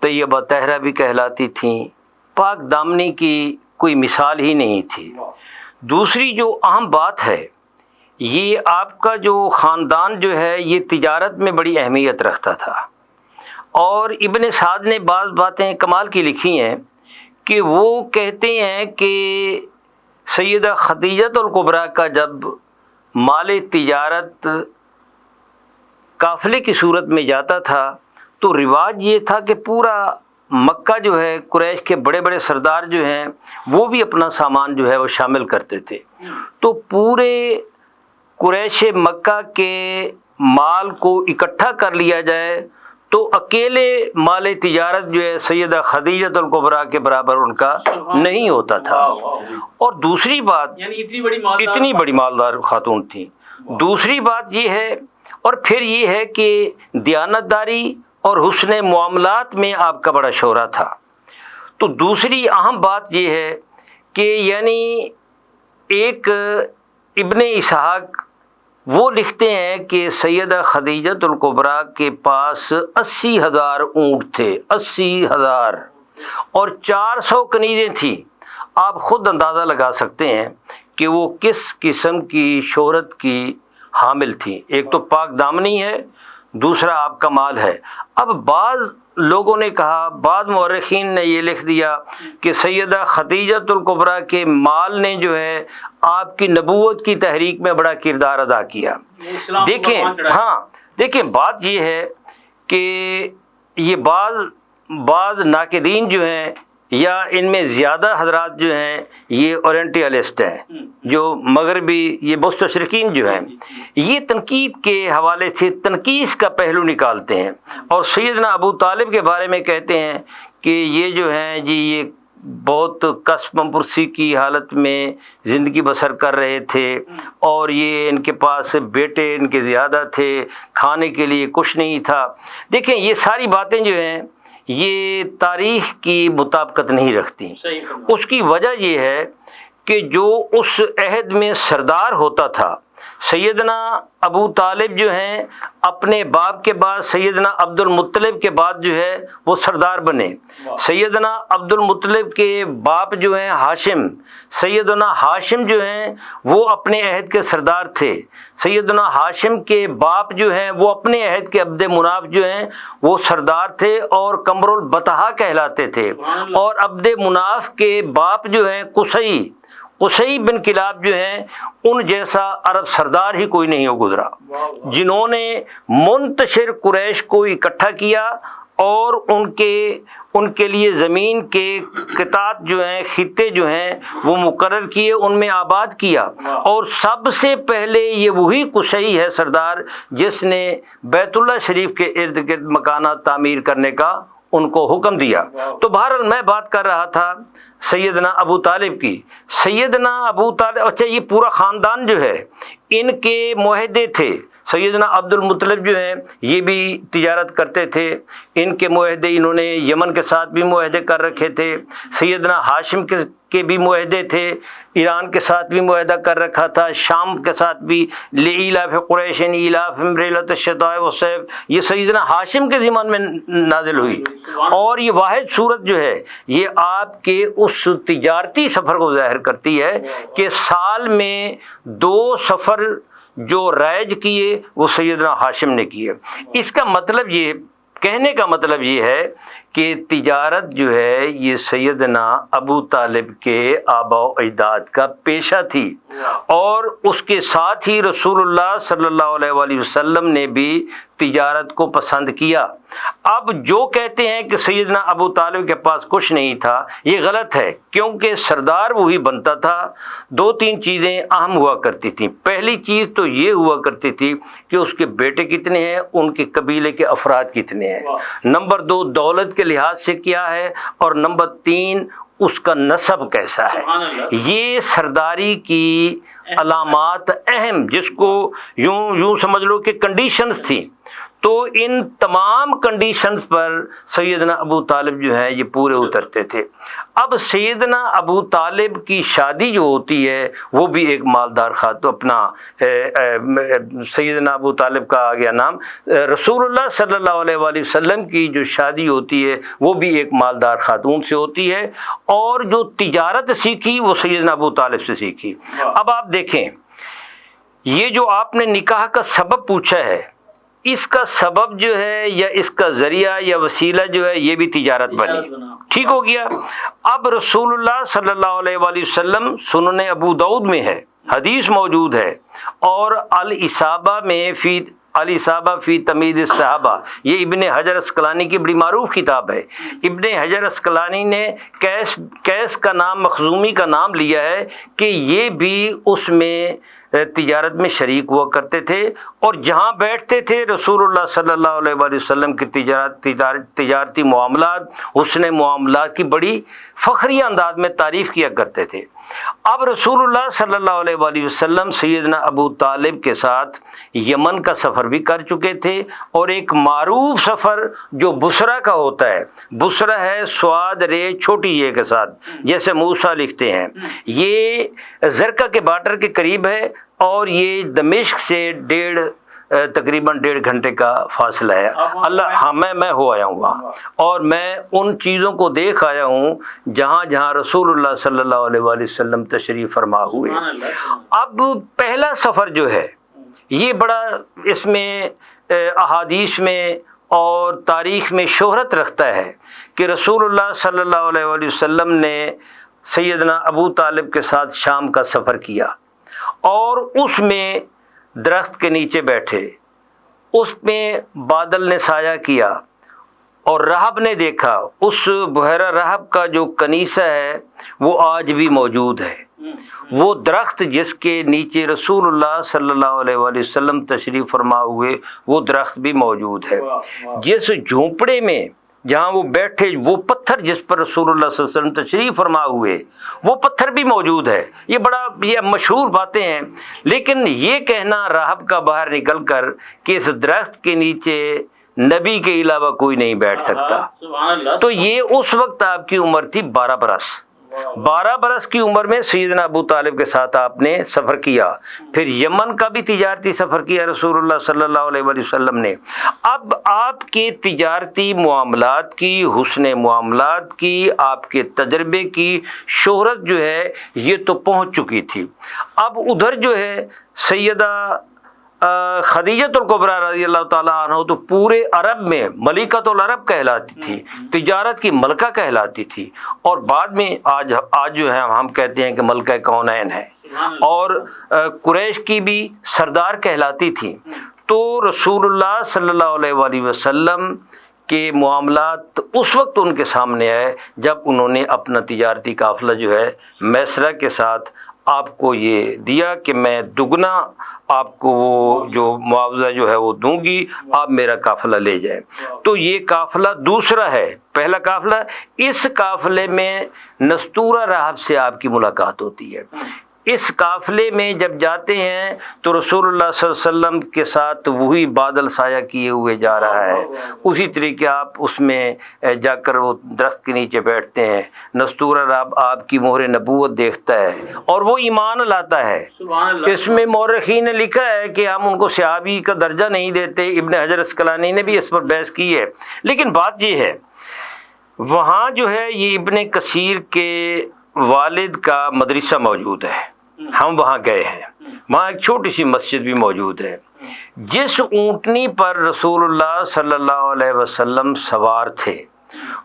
طیبہ طاہرہ بھی کہلاتی تھیں، پاک دامنی کی کوئی مثال ہی نہیں تھی۔ دوسری جو اہم بات ہے، یہ آپ کا جو خاندان جو ہے یہ تجارت میں بڑی اہمیت رکھتا تھا، اور ابن سعد نے بعض باتیں کمال کی لکھی ہیں کہ وہ کہتے ہیں کہ سیدہ خدیجہ الکبریٰ کا جب مال تجارت قافلے کی صورت میں جاتا تھا تو رواج یہ تھا کہ پورا مکہ جو ہے، قریش کے بڑے بڑے سردار جو ہیں وہ بھی اپنا سامان جو ہے وہ شامل کرتے تھے، تو پورے قریش مکہ کے مال کو اکٹھا کر لیا جائے تو اکیلے مال تجارت جو ہے سیدہ خدیجہ الکبریٰ کے برابر ان کا نہیں ہوتا تھا۔ اور دوسری بات، اتنی بڑی مالدار خاتون تھیں۔ دوسری بات یہ ہے، اور پھر یہ ہے کہ دیانتداری اور حسن معاملات میں آپ کا بڑا شہرہ تھا۔ تو دوسری اہم بات یہ ہے کہ یعنی ایک ابن اسحاق وہ لکھتے ہیں کہ سیدہ خدیجہ الکبریٰ کے پاس 80,000 اونٹ تھے، 80,000، اور 400 کنیزیں تھیں۔ آپ خود اندازہ لگا سکتے ہیں کہ وہ کس قسم کی شہرت کی حامل تھیں۔ ایک تو پاک دامنی ہے، دوسرا آپ کا مال ہے۔ اب بعض لوگوں نے کہا، بعض مورخین نے یہ لکھ دیا کہ سیدہ خدیجہ الکبریٰ کے مال نے جو ہے آپ کی نبوت کی تحریک میں بڑا کردار ادا کیا۔ دیکھیں بات یہ ہے کہ یہ بعض ناقدین جو ہیں، یا ان میں زیادہ حضرات جو ہیں یہ اورینٹیلسٹ ہیں، جو مغربی یہ مستشرقین جو ہیں، یہ تنقید کے حوالے سے تنقیص کا پہلو نکالتے ہیں، اور سیدنا ابو طالب کے بارے میں کہتے ہیں کہ یہ جو ہیں جی یہ بہت کسب پرسی کی حالت میں زندگی بسر کر رہے تھے، اور یہ ان کے پاس بیٹے ان کے زیادہ تھے، کھانے کے لیے کچھ نہیں تھا۔ دیکھیں یہ ساری باتیں جو ہیں یہ تاریخ کی مطابقت نہیں رکھتی۔ اس کی وجہ یہ ہے کہ جو اس عہد میں سردار ہوتا تھا، سیدنا ابو طالب جو ہیں اپنے باپ کے بعد سیدنا عبد المطلب کے بعد جو ہے وہ سردار بنے۔ سیدنا عبد المطلب کے باپ جو ہیں ہاشم، سیدنا ہاشم جو ہیں وہ اپنے عہد کے سردار تھے۔ سیدنا ہاشم کے باپ جو ہیں وہ اپنے عہد کے عبد مناف جو ہیں وہ سردار تھے اور قمر البطحاء کہلاتے تھے، اور عبد مناف کے باپ جو ہیں قصی بن کلاب جو ہیں ان جیسا عرب سردار ہی کوئی نہیں ہو گزرا، جنہوں نے منتشر قریش کو اکٹھا کیا اور ان کے لیے زمین کے قطعات جو ہیں، خطے جو ہیں وہ مقرر کیے، ان میں آباد کیا، اور سب سے پہلے یہ وہی قصی ہے سردار جس نے بیت اللہ شریف کے ارد گرد مکانات تعمیر کرنے کا ان کو حکم دیا۔ تو بہرحال میں بات کر رہا تھا سیدنا ابو طالب کی۔ سیدنا ابو طالب، اچھا یہ پورا خاندان جو ہے ان کے معاہدے تھے۔ سیدنا عبد المطلب جو ہیں یہ بھی تجارت کرتے تھے، ان کے معاہدے انہوں نے یمن کے ساتھ بھی معاہدے کر رکھے تھے۔ سیدنا ہاشم کے بھی معاہدے تھے، ایران کے ساتھ بھی معاہدہ کر رکھا تھا، شام کے ساتھ بھی، لإیلاف قریش ایلافہم رحلۃ الشتاء والصیف، یہ سیدنا ہاشم کے ذمن میں نازل ہوئی، اور یہ واحد صورت جو ہے یہ آپ کے اس تجارتی سفر کو ظاہر کرتی ہے کہ سال میں 2 سفر جو رائج کیے وہ سیدنا ہاشم نے کیے۔ اس کا مطلب یہ، کہنے کا مطلب یہ ہے کہ تجارت جو ہے یہ سیدنا ابو طالب کے آباء و اجداد کا پیشہ تھی، اور اس کے ساتھ ہی رسول اللہ صلی اللہ علیہ وآلہ وسلم نے بھی تجارت کو پسند کیا۔ اب جو کہتے ہیں کہ سیدنا ابو طالب کے پاس کچھ نہیں تھا، یہ غلط ہے، کیونکہ سردار وہی بنتا تھا۔ دو تین چیزیں اہم ہوا کرتی تھیں۔ پہلی چیز تو یہ ہوا کرتی تھی کہ اس کے بیٹے کتنے ہیں، ان کے قبیلے کے افراد کتنے ہیں، نمبر دو دولت کے لحاظ سے کیا ہے، اور نمبر تین اس کا نسب کیسا ہے۔ یہ سرداری کی علامات اہم، جس کو یوں سمجھ لو کہ کنڈیشنز تھیں، تو ان تمام کنڈیشنز پر سیدنا ابو طالب جو ہیں یہ پورے اترتے تھے۔ اب سیدنا ابو طالب کی شادی جو ہوتی ہے وہ بھی ایک مالدار خاتون، اپنا سیدنا ابو طالب کا آ گیا نام، رسول اللہ صلی اللہ علیہ وآلہ وسلم کی جو شادی ہوتی ہے وہ بھی ایک مالدار خاتون سے ہوتی ہے، اور جو تجارت سیکھی وہ سیدنا ابو طالب سے سیکھی۔ اب آپ دیکھیں، یہ جو آپ نے نکاح کا سبب پوچھا ہے، اس کا سبب جو ہے یا اس کا ذریعہ یا وسیلہ جو ہے یہ بھی تجارت بنی، ٹھیک ہو گیا۔ اب رسول اللہ صلی اللہ علیہ وآلہ وسلم سنن ابو داؤد میں ہے، حدیث موجود ہے، اور الاصابہ میں فی تمیز الصحابہ، یہ ابن حجر اسقلانی کی بڑی معروف کتاب ہے۔ ابن حجر اسقلانی نے کیس کا نام، مخزومی کا نام لیا ہے کہ یہ بھی اس میں تجارت میں شریک ہوا کرتے تھے، اور جہاں بیٹھتے تھے رسول اللہ صلی اللہ علیہ وآلہ وسلم کی تجارتی معاملات، حسن معاملات کی بڑی فخری انداز میں تعریف کیا کرتے تھے۔ اب رسول اللہ صلی اللہ علیہ وآلہ وسلم سیدنا ابو طالب کے ساتھ یمن کا سفر بھی کر چکے تھے، اور ایک معروف سفر جو بصرہ کا ہوتا ہے، بصرہ ہے سواد رے چھوٹی یہ کے ساتھ، جیسے موسیٰ لکھتے ہیں، یہ زرقہ کے باٹر کے قریب ہے، اور یہ دمشق سے تقریباً 1.5 گھنٹے کا فاصلہ ہے۔ ہاں میں ہو آیا ہوں وہاں، اور میں ان چیزوں کو دیکھ آیا ہوں جہاں رسول اللہ صلی اللہ علیہ وآلہ وسلم تشریف فرما ہوئے۔ اب پہلا سفر جو ہے یہ بڑا اس میں احادیث میں اور تاریخ میں شہرت رکھتا ہے کہ رسول اللہ صلی اللہ علیہ وآلہ وسلم نے سیدنا ابو طالب کے ساتھ شام کا سفر کیا، اور اس میں درخت کے نیچے بیٹھے، اس میں بادل نے سایہ کیا، اور رہب نے دیکھا، اس بحیرہ رہب کا جو کنیسہ ہے وہ آج بھی موجود ہے، وہ درخت جس کے نیچے رسول اللہ صلی اللہ علیہ وآلہ وسلم تشریف فرما ہوئے وہ درخت بھی موجود ہے۔ جس جھونپڑے میں جہاں وہ بیٹھے، وہ پتھر جس پر رسول اللہ صلی اللہ علیہ وسلم تشریف فرما ہوئے وہ پتھر بھی موجود ہے۔ یہ مشہور باتیں ہیں، لیکن یہ کہنا راہب کا باہر نکل کر کہ اس درخت کے نیچے نبی کے علاوہ کوئی نہیں بیٹھ سکتا، تو یہ اس وقت آپ کی عمر تھی 12 برس۔ 12 برس کی عمر میں سیدنا ابو طالب کے ساتھ آپ نے سفر کیا، پھر یمن کا بھی تجارتی سفر کیا رسول اللہ صلی اللہ علیہ وآلہ وسلم نے۔ اب آپ کے تجارتی معاملات کی، حسن معاملات کی، آپ کے تجربے کی شہرت جو ہے یہ تو پہنچ چکی تھی۔ اب ادھر جو ہے سیدہ خدیجۃ الکبریٰ رضی اللہ تعالیٰ عنہ تو پورے عرب میں ملکۃ العرب کہلاتی تھی، تجارت کی ملکہ کہلاتی تھی، اور بعد میں آج جو ہے ہم کہتے ہیں کہ ملکہ کونین ہے، اور قریش کی بھی سردار کہلاتی تھی۔ تو رسول اللہ صلی اللہ علیہ وآلہ وسلم کے معاملات اس وقت ان کے سامنے آئے جب انہوں نے اپنا تجارتی قافلہ جو ہے میسرہ کے ساتھ آپ کو یہ دیا کہ میں دگنا آپ کو وہ جو معاوضہ جو ہے وہ دوں گی، آپ میرا قافلہ لے جائیں۔ تو یہ قافلہ دوسرا ہے، پہلا قافلہ، اس قافلے میں نستورہ راہب سے آپ کی ملاقات ہوتی ہے۔ اس قافلے میں جب جاتے ہیں تو رسول اللہ صلی اللہ علیہ وسلم کے ساتھ وہی بادل سایہ کیے ہوئے جا رہا ہے، اسی طریقے آپ اس میں جا کر وہ درخت کے نیچے بیٹھتے ہیں، نستورہ راہب آپ کی مہر نبوت دیکھتا ہے اور وہ ایمان لاتا ہے۔ اس میں مورخین نے لکھا ہے کہ ہم ان کو صحابی کا درجہ نہیں دیتے، ابن حجر اسقلانی نے بھی اس پر بحث کی ہے، لیکن بات یہ ہے وہاں جو ہے یہ ابن کثیر کے والد کا مدرسہ موجود ہے، ہم وہاں گئے ہیں، وہاں ایک چھوٹی سی مسجد بھی موجود ہے۔ جس اونٹنی پر رسول اللہ صلی اللہ علیہ وسلم سوار تھے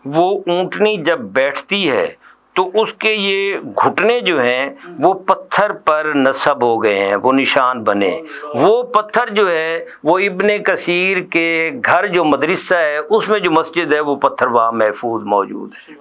وہ اونٹنی جب بیٹھتی ہے تو اس کے یہ گھٹنے جو ہیں وہ پتھر پر نصب ہو گئے ہیں، وہ نشان بنے. وہ پتھر جو ہے وہ ابن کثیر کے گھر جو مدرسہ ہے اس میں جو مسجد ہے وہ پتھر وہاں محفوظ موجود ہے،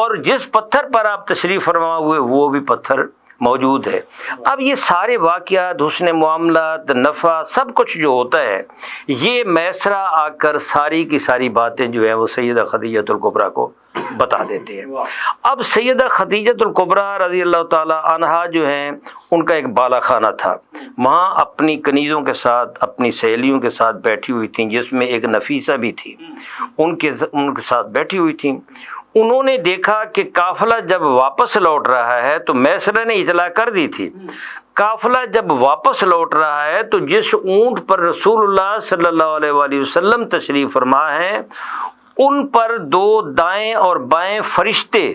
اور جس پتھر پر آپ تشریف فرما ہوئے وہ بھی پتھر موجود ہے. اب یہ سارے واقعات، حسن معاملات، نفع، سب کچھ جو ہوتا ہے یہ میسرا آ کر ساری کی ساری باتیں جو ہیں وہ سیدہ خدیجہ الکبریٰ کو بتا دیتے ہیں. اب سیدہ خدیجہ الکبریٰ رضی اللہ تعالی عنہا جو ہیں ان کا ایک بالا خانہ تھا، وہاں اپنی کنیزوں کے ساتھ، اپنی سہیلیوں کے ساتھ بیٹھی ہوئی تھیں، جس میں ایک نفیسہ بھی تھی، ان کے ساتھ بیٹھی ہوئی تھیں. انہوں نے دیکھا کہ قافلہ جب واپس لوٹ رہا ہے تو میسرہ نے اطلاع کر دی تھی، قافلہ جب واپس لوٹ رہا ہے تو جس اونٹ پر رسول اللہ صلی اللہ علیہ وآلہ وسلم تشریف فرما ہیں ان پر 2 دائیں اور بائیں فرشتے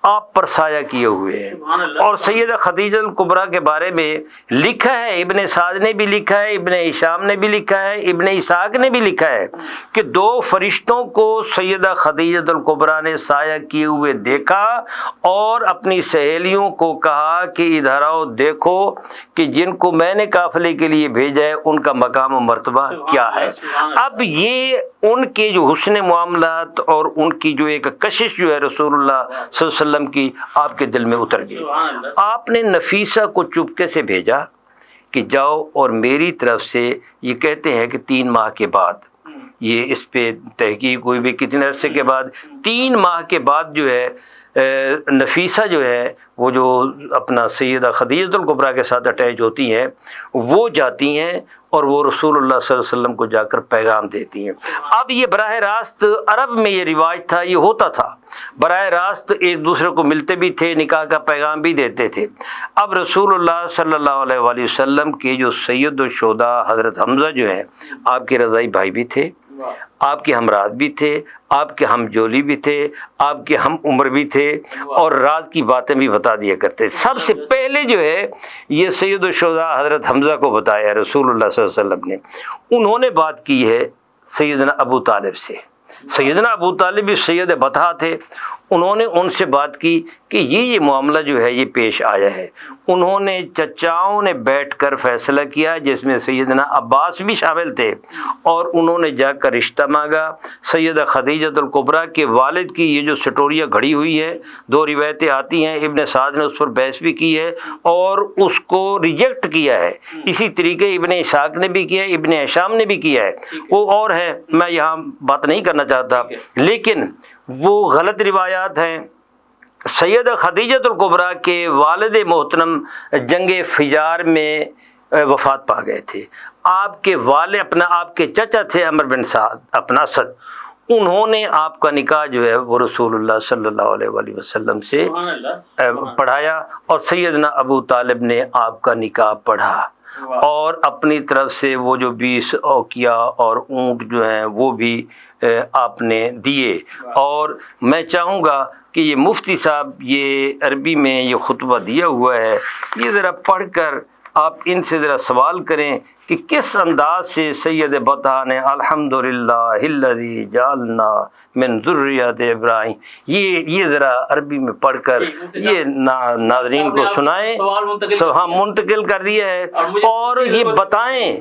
آپ پر سایہ کیے ہوئے ہیں. اور سیدہ خدیجہ الکبریٰ کے بارے میں لکھا ہے، ابن سعد نے بھی لکھا ہے، ابن ہشام نے بھی لکھا ہے، ابن اسحاق نے بھی لکھا ہے کہ 2 فرشتوں کو سیدہ خدیجہ الکبریٰ نے سایہ کیے ہوئے دیکھا اور اپنی سہیلیوں کو کہا کہ ادھر آؤ، دیکھو کہ جن کو میں نے قافلے کے لیے بھیجا ہے ان کا مقام و مرتبہ کیا ہے. اب یہ ان کے جو حسن معاملات اور ان کی جو ایک کشش جو ہے رسول اللہ صلی اللہ علیہ وسلم کی آپ کے دل میں اتر گئی. آپ نے نفیسہ کو چپکے سے بھیجا کہ جاؤ اور میری طرف سے، یہ کہتے ہیں کہ 3 ماہ کے بعد، یہ اس پہ تحقیق ہوئی بھی کتنے عرصے کے بعد، 3 ماہ کے بعد جو ہے نفیسہ جو ہے وہ جو اپنا سیدہ خدیجہ الکبریٰ کے ساتھ اٹیچ ہوتی ہیں وہ جاتی ہیں اور وہ رسول اللہ صلی اللہ علیہ وسلم کو جا کر پیغام دیتی ہیں. اب یہ براہ راست عرب میں یہ رواج تھا، یہ ہوتا تھا، براہ راست ایک دوسرے کو ملتے بھی تھے، نکاح کا پیغام بھی دیتے تھے. اب رسول اللہ صلی اللہ علیہ وآلہ وسلم کے جو سید الشہداء حضرت حمزہ جو ہیں آپ کے رضائی بھائی بھی تھے، آپ کے ہمراز بھی تھے، آپ کے ہم جولی بھی تھے، آپ کے ہم عمر بھی تھے، اور راز کی باتیں بھی بتا دیا کرتے. سب سے پہلے جو ہے یہ سید الشہداء حضرت حمزہ کو بتایا رسول اللہ صلی اللہ علیہ وسلم نے. انہوں نے بات کی ہے سیدنا ابو طالب سے. سیدنا ابو طالب بھی سید بطحہ تھے، انہوں نے ان سے بات کی کہ یہ معاملہ جو ہے یہ پیش آیا ہے. انہوں نے چچاؤں نے بیٹھ کر فیصلہ کیا جس میں سیدنا عباس بھی شامل تھے، اور انہوں نے جا کر رشتہ مانگا. سیدہ خدیجہ الکبریٰ کے والد کی یہ جو سٹوریاں گھڑی ہوئی ہے، 2 روایتیں آتی ہیں، ابن سعد نے اس پر بحث بھی کی ہے اور اس کو ریجیکٹ کیا ہے. اسی طریقے ابن اسحاق نے بھی کیا ہے، ابن ہشام نے بھی کیا ہے، وہ اور ہے، میں یہاں بات نہیں کرنا چاہتا، لیکن وہ غلط روایات ہیں. سیدہ خدیجہ الکبریٰ کے والد محترم جنگ فجار میں وفات پا گئے تھے. آپ کے والد آپ کے چچا تھے عمر بن سعد اپنا اسد، انہوں نے آپ کا نکاح جو ہے وہ رسول اللہ صلی اللہ علیہ وآلہ وسلم سے پڑھایا، اور سیدنا ابو طالب نے آپ کا نکاح پڑھا اور اپنی طرف سے وہ جو 20 اوقیہ اور اونٹ جو ہیں وہ بھی آپ نے دیے. اور میں چاہوں گا کہ یہ مفتی صاحب یہ عربی میں یہ خطبہ دیا ہوا ہے، یہ ذرا پڑھ کر آپ ان سے ذرا سوال کریں کہ کس انداز سے سید بطحہ نے الحمدللہ الذی جعلنا من ذریۃ ابراہیم، یہ ذرا عربی میں پڑھ کر یہ ناظرین کو سنائیں. ہاں منتقل کر دیا ہے، اور یہ بتائیں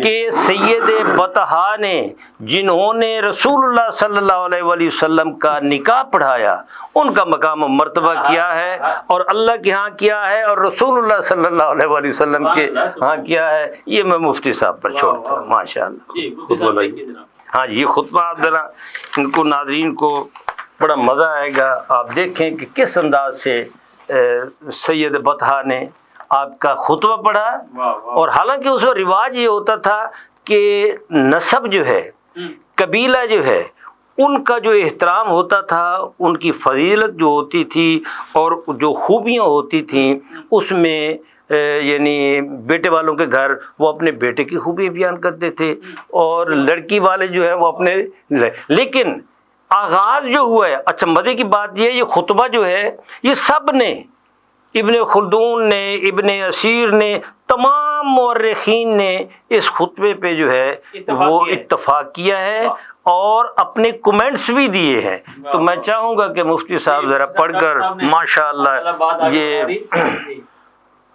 کہ سید بطحہ نے جنہوں نے رسول اللہ صلی اللہ علیہ وآلہ وسلم کا نکاح پڑھایا ان کا مقام و مرتبہ کیا ہے، اور اللہ کے ہاں کیا ہے، اور رسول اللہ صلی اللہ علیہ وآلہ وسلم کے ہاں کیا ہے. یہ میں مفتی صاحب پر چھوڑتا ہوں. ماشاء اللہ. ہاں یہ خطبہ آپ ذرا ان کو ناظرین کو بڑا مزہ آئے گا. آپ دیکھیں کہ کس انداز سے سید بطحہ نے آپ کا خطبہ پڑھا، اور حالانکہ اس میں رواج یہ ہوتا تھا کہ نسب جو ہے، قبیلہ جو ہے، ان کا جو احترام ہوتا تھا، ان کی فضیلت جو ہوتی تھی اور جو خوبیاں ہوتی تھیں اس میں یعنی بیٹے والوں کے گھر وہ اپنے بیٹے کی خوبیاں بیان کرتے تھے، اور لڑکی والے جو ہے وہ اپنے، لیکن آغاز جو ہوا ہے، اچھا مزے کی بات یہ خطبہ جو ہے یہ سب نے، ابن خلدون نے، ابن اسیر نے، تمام مورخین نے اس خطبے پہ جو ہے وہ اتفاق کیا ہے، اور اپنے کمنٹس بھی دیے ہیں. تو میں چاہوں گا کہ مفتی صاحب ذرا پڑھ کر ماشاءاللہ یہ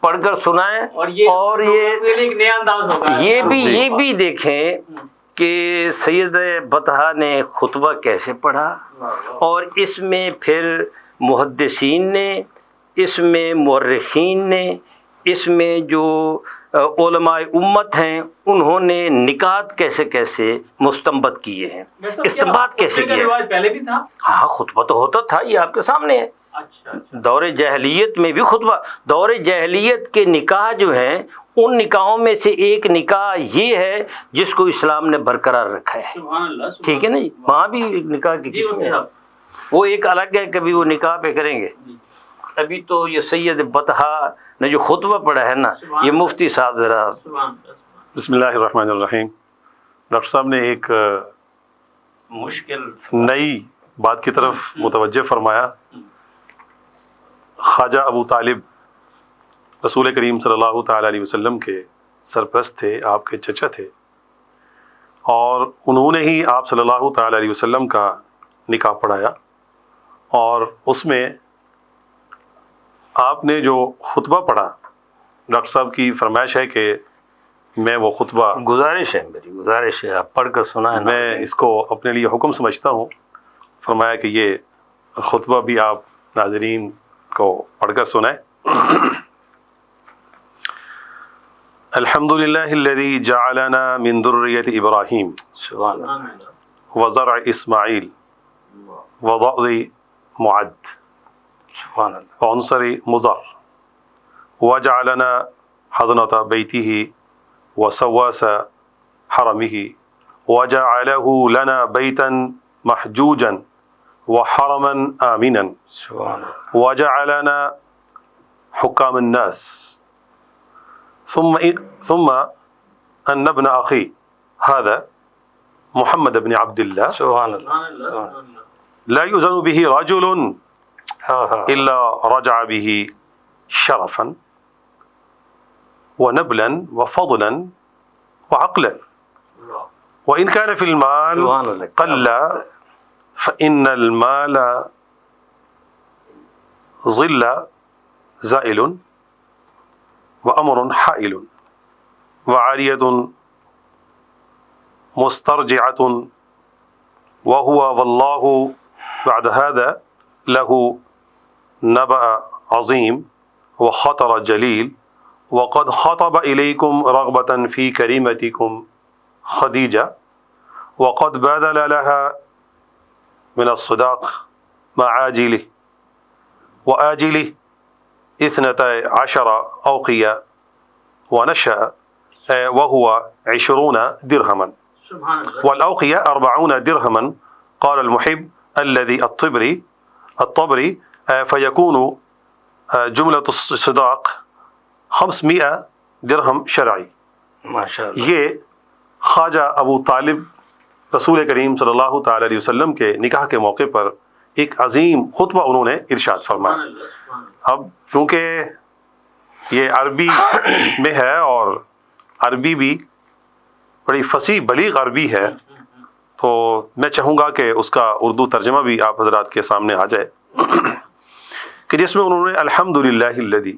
پڑھ کر سنائیں. اور یہ بھی دیکھیں کہ سید بطحہ نے خطبہ کیسے پڑھا، اور اس میں پھر محدثین نے، اس میں مورخین نے، اس میں جو علماء امت ہیں انہوں نے نکات کیسے کیسے مستنبط کیے ہیں، استنباط کیسے کیے ہیں.
پہلے بھی تھا.
ہاں خطبہ تو ہوتا تھا، یہ آپ کے سامنے ہے. دور جاہلیت میں بھی خطبہ. دور جاہلیت کے نکاح جو ہیں ان نکاحوں میں سے ایک نکاح یہ ہے جس کو اسلام نے برقرار رکھا ہے. ٹھیک ہے نا جی. وہاں بھی نکاح کی قسم ہے، وہ ایک الگ ہے، کبھی وہ نکاح پہ کریں گے. ابھی تو یہ سید بطحہ نے جو خطبہ پڑھا ہے نا، یہ مفتی صاحب ذرا.
بسم اللہ الرحمن الرحیم. ڈاکٹر صاحب نے ایک
مشکل
نئی بات کی طرف متوجہ فرمایا. خواجہ ابو طالب رسول کریم صلی اللہ تعالیٰ علیہ وسلم کے سرپرست تھے، آپ کے چچا تھے، اور انہوں نے ہی آپ صلی اللہ تعالیٰ علیہ وسلم کا نکاح پڑھایا. اور اس میں آپ نے جو خطبہ پڑھا، ڈاکٹر صاحب کی فرمائش ہے کہ میں وہ خطبہ،
گزارش ہے، میری گزارش ہے آپ پڑھ کر سنائیں.
میں اس کو اپنے لیے حکم سمجھتا ہوں. فرمایا کہ یہ خطبہ بھی آپ ناظرین کو پڑھ کر سنائیں. الحمد للہ الذی جعلنا من ذریۃ ابراہیم وزرع اسماعیل وضأ معد وعنصر مضر وجعلنا حضنة بیتہ وسواس حرمہ وجعلہ لنا بیتا محجوجا وحرما آمنا وجعلنا حکام الناس ثم أن ابن أخي هذا محمد بن عبد الله لا يزن به رجل إلا رجع به شرفا ونبلا وفضلا وعقلا وإن كان في المال قل فإن المال ظل زائل وأمر حائل وعارية مسترجعة وهو والله بعد هذا له نبأ عظيم وخطر جليل وقد خطب إليكم رغبة في كريمتكم خديجة وقد بذل لها من الصداق مع عاجله وآجله 12 أوقية ونشأ وهو 20 درهما والأوقية 40 درهما. قال المحب الذي الطبري فيكون جملة الصداق 500 درہم شرعی. یہ خواجہ ابو طالب رسول کریم صلی اللہ تعالی علیہ وسلم کے نکاح کے موقع پر ایک عظیم خطبہ انہوں نے ارشاد فرمایا. اب کیونکہ یہ عربی میں ہے اور عربی بھی بڑی فصیح بلیغ عربی ہے، تو میں چاہوں گا کہ اس کا اردو ترجمہ بھی آپ حضرات کے سامنے آ جائے، کہ جس میں انہوں نے الحمدللہ الذی،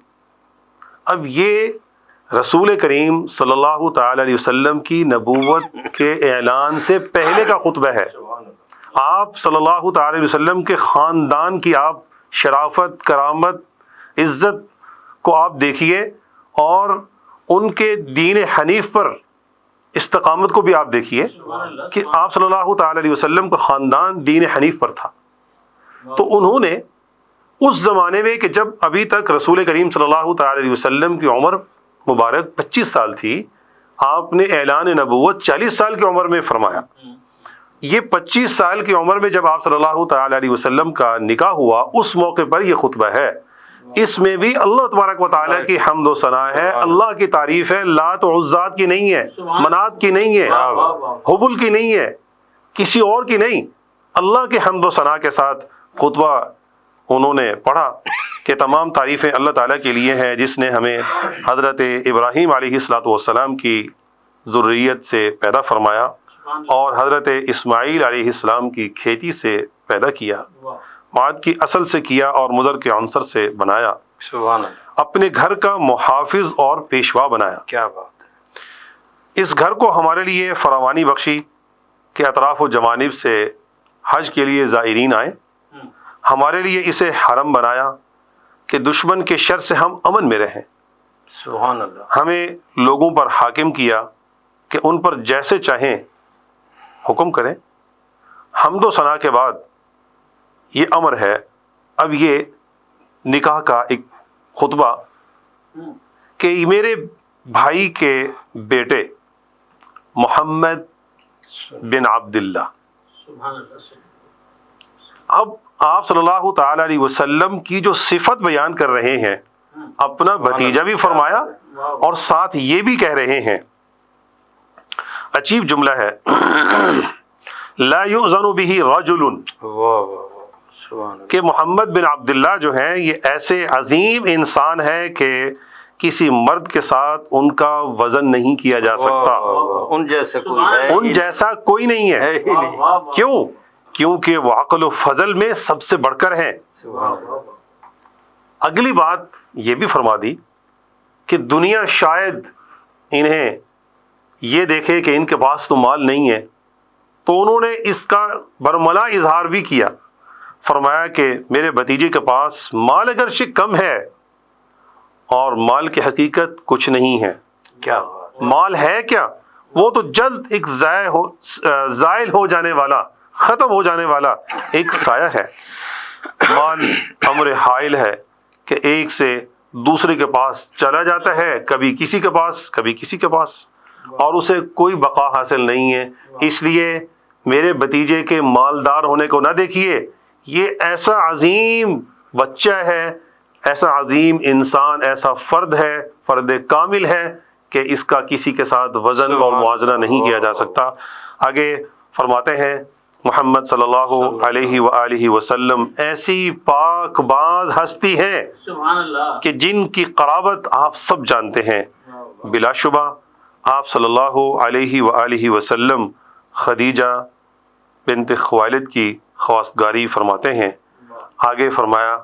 اب یہ رسول کریم صلی اللہ تعالی علیہ وسلم کی نبوت کے اعلان سے پہلے کا خطبہ ہے. آپ صلی اللہ تعالی علیہ وسلم کے خاندان کی آپ شرافت، کرامت، عزت کو آپ دیکھیے، اور ان کے دین حنیف پر استقامت کو بھی آپ دیکھیے کہ آپ صلی اللہ تعالی علیہ وسلم کا خاندان دین حنیف پر تھا. تو انہوں نے اس زمانے میں کہ جب ابھی تک رسول کریم صلی اللہ تعالی علیہ وسلم کی عمر مبارک 25 سال تھی، آپ نے اعلان نبوت 40 سال کی عمر میں فرمایا. یہ 25 سال کی عمر میں جب آپ صلی اللہ تعالی علیہ وسلم کا نکاح ہوا، اس موقع پر یہ خطبہ ہے. اس میں بھی اللہ تبارک و تعالیٰ کی حمد و ثنا ہے، اللہ کی تعریف ہے. لات و عزات کی نہیں ہے، منات کی نہیں ہے، حبل کی نہیں ہے، کسی اور کی نہیں. اللہ کی حمد و ثنا کے ساتھ خطبہ انہوں نے پڑھا کہ تمام تعریفیں اللہ تعالیٰ کے لیے ہیں، جس نے ہمیں حضرت ابراہیم علیہ الصلوۃ والسلام کی ذریت سے پیدا فرمایا اور حضرت اسماعیل علیہ السلام کی کھیتی سے پیدا کیا، معد کی اصل سے کیا اور مضر کے عنصر سے بنایا،
سبحان اللہ،
اپنے گھر کا محافظ اور پیشوا بنایا۔
کیا بات ہے۔
اس گھر کو ہمارے لیے فراوانی بخشی کہ اطراف و جوانب سے حج کے لیے زائرین آئیں، ہمارے لیے اسے حرم بنایا کہ دشمن کے شر سے ہم امن میں رہیں،
سبحان اللہ،
ہمیں لوگوں پر حاکم کیا کہ ان پر جیسے چاہیں حکم کریں۔ حمد و ثنا کے بعد یہ امر ہے، اب یہ نکاح کا ایک خطبہ کہ میرے بھائی کے بیٹے محمد بن عبداللہ، اب آپ صلی اللہ تعالی علیہ وسلم کی جو صفت بیان کر رہے ہیں، اپنا بھتیجا بھی فرمایا اور ساتھ یہ بھی کہہ رہے ہیں، عجیب جملہ ہے، لا یؤذن بہ رجل، کہ محمد بن عبداللہ جو ہیں یہ ایسے عظیم انسان ہے کہ کسی مرد کے ساتھ ان کا وزن نہیں کیا جا سکتا،
ان جیسا کوئی ہے،
ان جیسا کوئی نہیں ہے۔ کیوں؟ کیونکہ وہ عقل و فضل میں سب سے بڑھ کر ہیں۔ اگلی بات یہ بھی فرما دی کہ دنیا شاید انہیں یہ دیکھے کہ ان کے پاس تو مال نہیں ہے، تو انہوں نے اس کا برملا اظہار بھی کیا، فرمایا کہ میرے بھتیجے کے پاس مال اگرچہ کم ہے اور مال کی حقیقت کچھ نہیں ہے۔
کیا
مال ہے کیا؟ وہ تو جلد ایک زائل ہو جانے والا، ختم ہو جانے والا ایک سایہ ہے۔ مال امر حائل ہے کہ ایک سے دوسرے کے پاس چلا جاتا ہے، کبھی کسی کے پاس کبھی کسی کے پاس، اور اسے کوئی بقا حاصل نہیں ہے۔ اس لیے میرے بھتیجے کے مالدار ہونے کو نہ دیکھیے، یہ ایسا عظیم بچہ ہے، ایسا عظیم انسان، ایسا فرد ہے، فرد کامل ہے کہ اس کا کسی کے ساتھ وزن اور موازنہ نہیں کیا جا سکتا۔ آگے فرماتے ہیں محمد صلی اللہ علیہ وآلہ وسلم ایسی پاک باز ہستی ہے کہ جن کی قرابت آپ سب جانتے ہیں۔ بلا شبہ آپ صلی اللہ علیہ وآلہ وسلم خدیجہ بنت خویلد کی خواستگاری فرماتے ہیں۔ آگے فرمایا،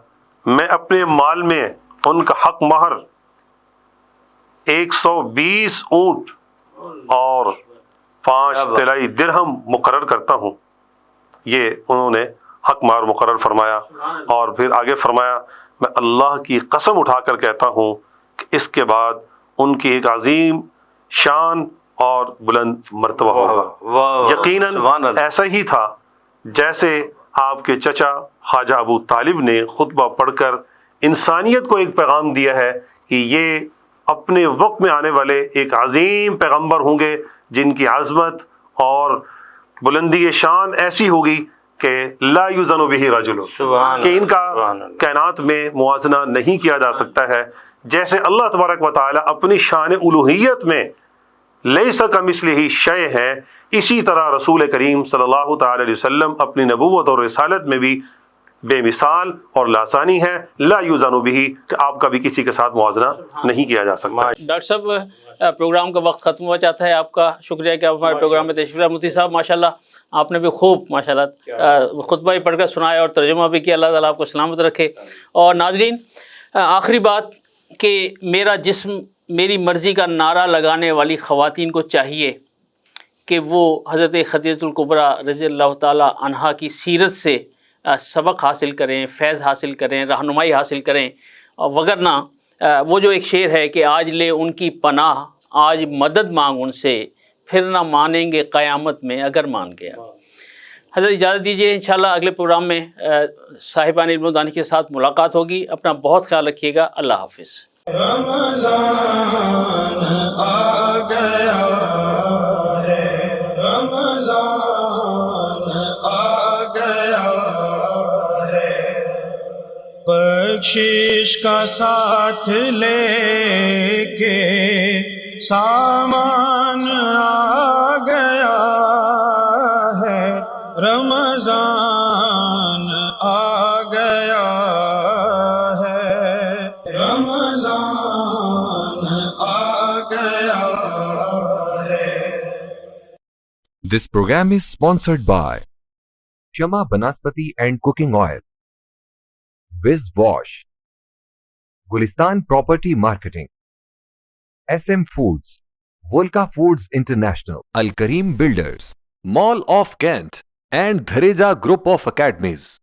میں اپنے مال میں ان کا حق مہر 120 اونٹ اور 5 طلائی درہم مقرر کرتا ہوں۔ یہ انہوں نے حق مہر مقرر فرمایا، اور پھر آگے فرمایا، میں اللہ کی قسم اٹھا کر کہتا ہوں کہ اس کے بعد ان کی ایک عظیم شان اور بلند مرتبہ ہوگا۔ یقیناً ایسا ہی تھا جیسے آپ کے چچا خواجہ ابو طالب نے خطبہ پڑھ کر انسانیت کو ایک پیغام دیا ہے کہ یہ اپنے وقت میں آنے والے ایک عظیم پیغمبر ہوں گے جن کی عظمت اور بلندی شان ایسی ہوگی کہ لا یوزن بہ رجل، کہ ان کا کائنات میں موازنہ نہیں کیا جا سکتا ہے۔ جیسے اللہ تبارک و تعالی اپنی شان الوہیت میں لیس کمثلہ شیء ہے، اسی طرح رسول کریم صلی اللہ تعالی علیہ وسلم اپنی نبوت اور رسالت میں بھی بے مثال اور لاسانی ہے، لا یوزن بہ، کہ آپ کا بھی کسی کے ساتھ موازنہ نہیں کیا جا سکتا۔
ڈاکٹر صاحب، پروگرام کا وقت ختم ہوا چاہتا ہے، آپ کا شکریہ کہ آپ ہمارے پروگرام میں تشریف لائے۔ مفتی صاحب ماشاءاللہ آپ نے بھی خوب ماشاءاللہ خطبہ ہی پڑھ کر سنایا اور ترجمہ بھی کیا، اللہ تعالیٰ آپ کو سلامت رکھے۔ اور ناظرین، آخری بات کہ میرا جسم میری مرضی کا نعرہ لگانے والی خواتین کو چاہیے کہ وہ حضرت خدیجہ الکبریٰ رضی اللہ تعالیٰ عنہا کی سیرت سے سبق حاصل کریں، فیض حاصل کریں، رہنمائی حاصل کریں، وگرنہ وہ جو ایک شعر ہے کہ آج لے ان کی پناہ، آج مدد مانگ ان سے، پھر نہ مانیں گے قیامت میں اگر مان گیا۔ حضرت اجازت دیجیے، انشاءاللہ اگلے پروگرام میں صاحبان علم و دانی کے ساتھ ملاقات ہوگی۔ اپنا بہت خیال رکھیے گا۔ اللہ حافظ۔
رمضان آ گیا ہے، رمضان آ گیا ہے، بخشش کا ساتھ لے کے سامان آ گیا ہے، رمضان آ گیا ہے، رمضان آ گیا ہے۔
This program is sponsored by Shama Banaspati and Cooking Oil, Viz Wash, Gulistan Property Marketing, SM Foods, Volca Foods International, Al Kareem Builders, Mall of Kent, and Dhareja Group of Academies.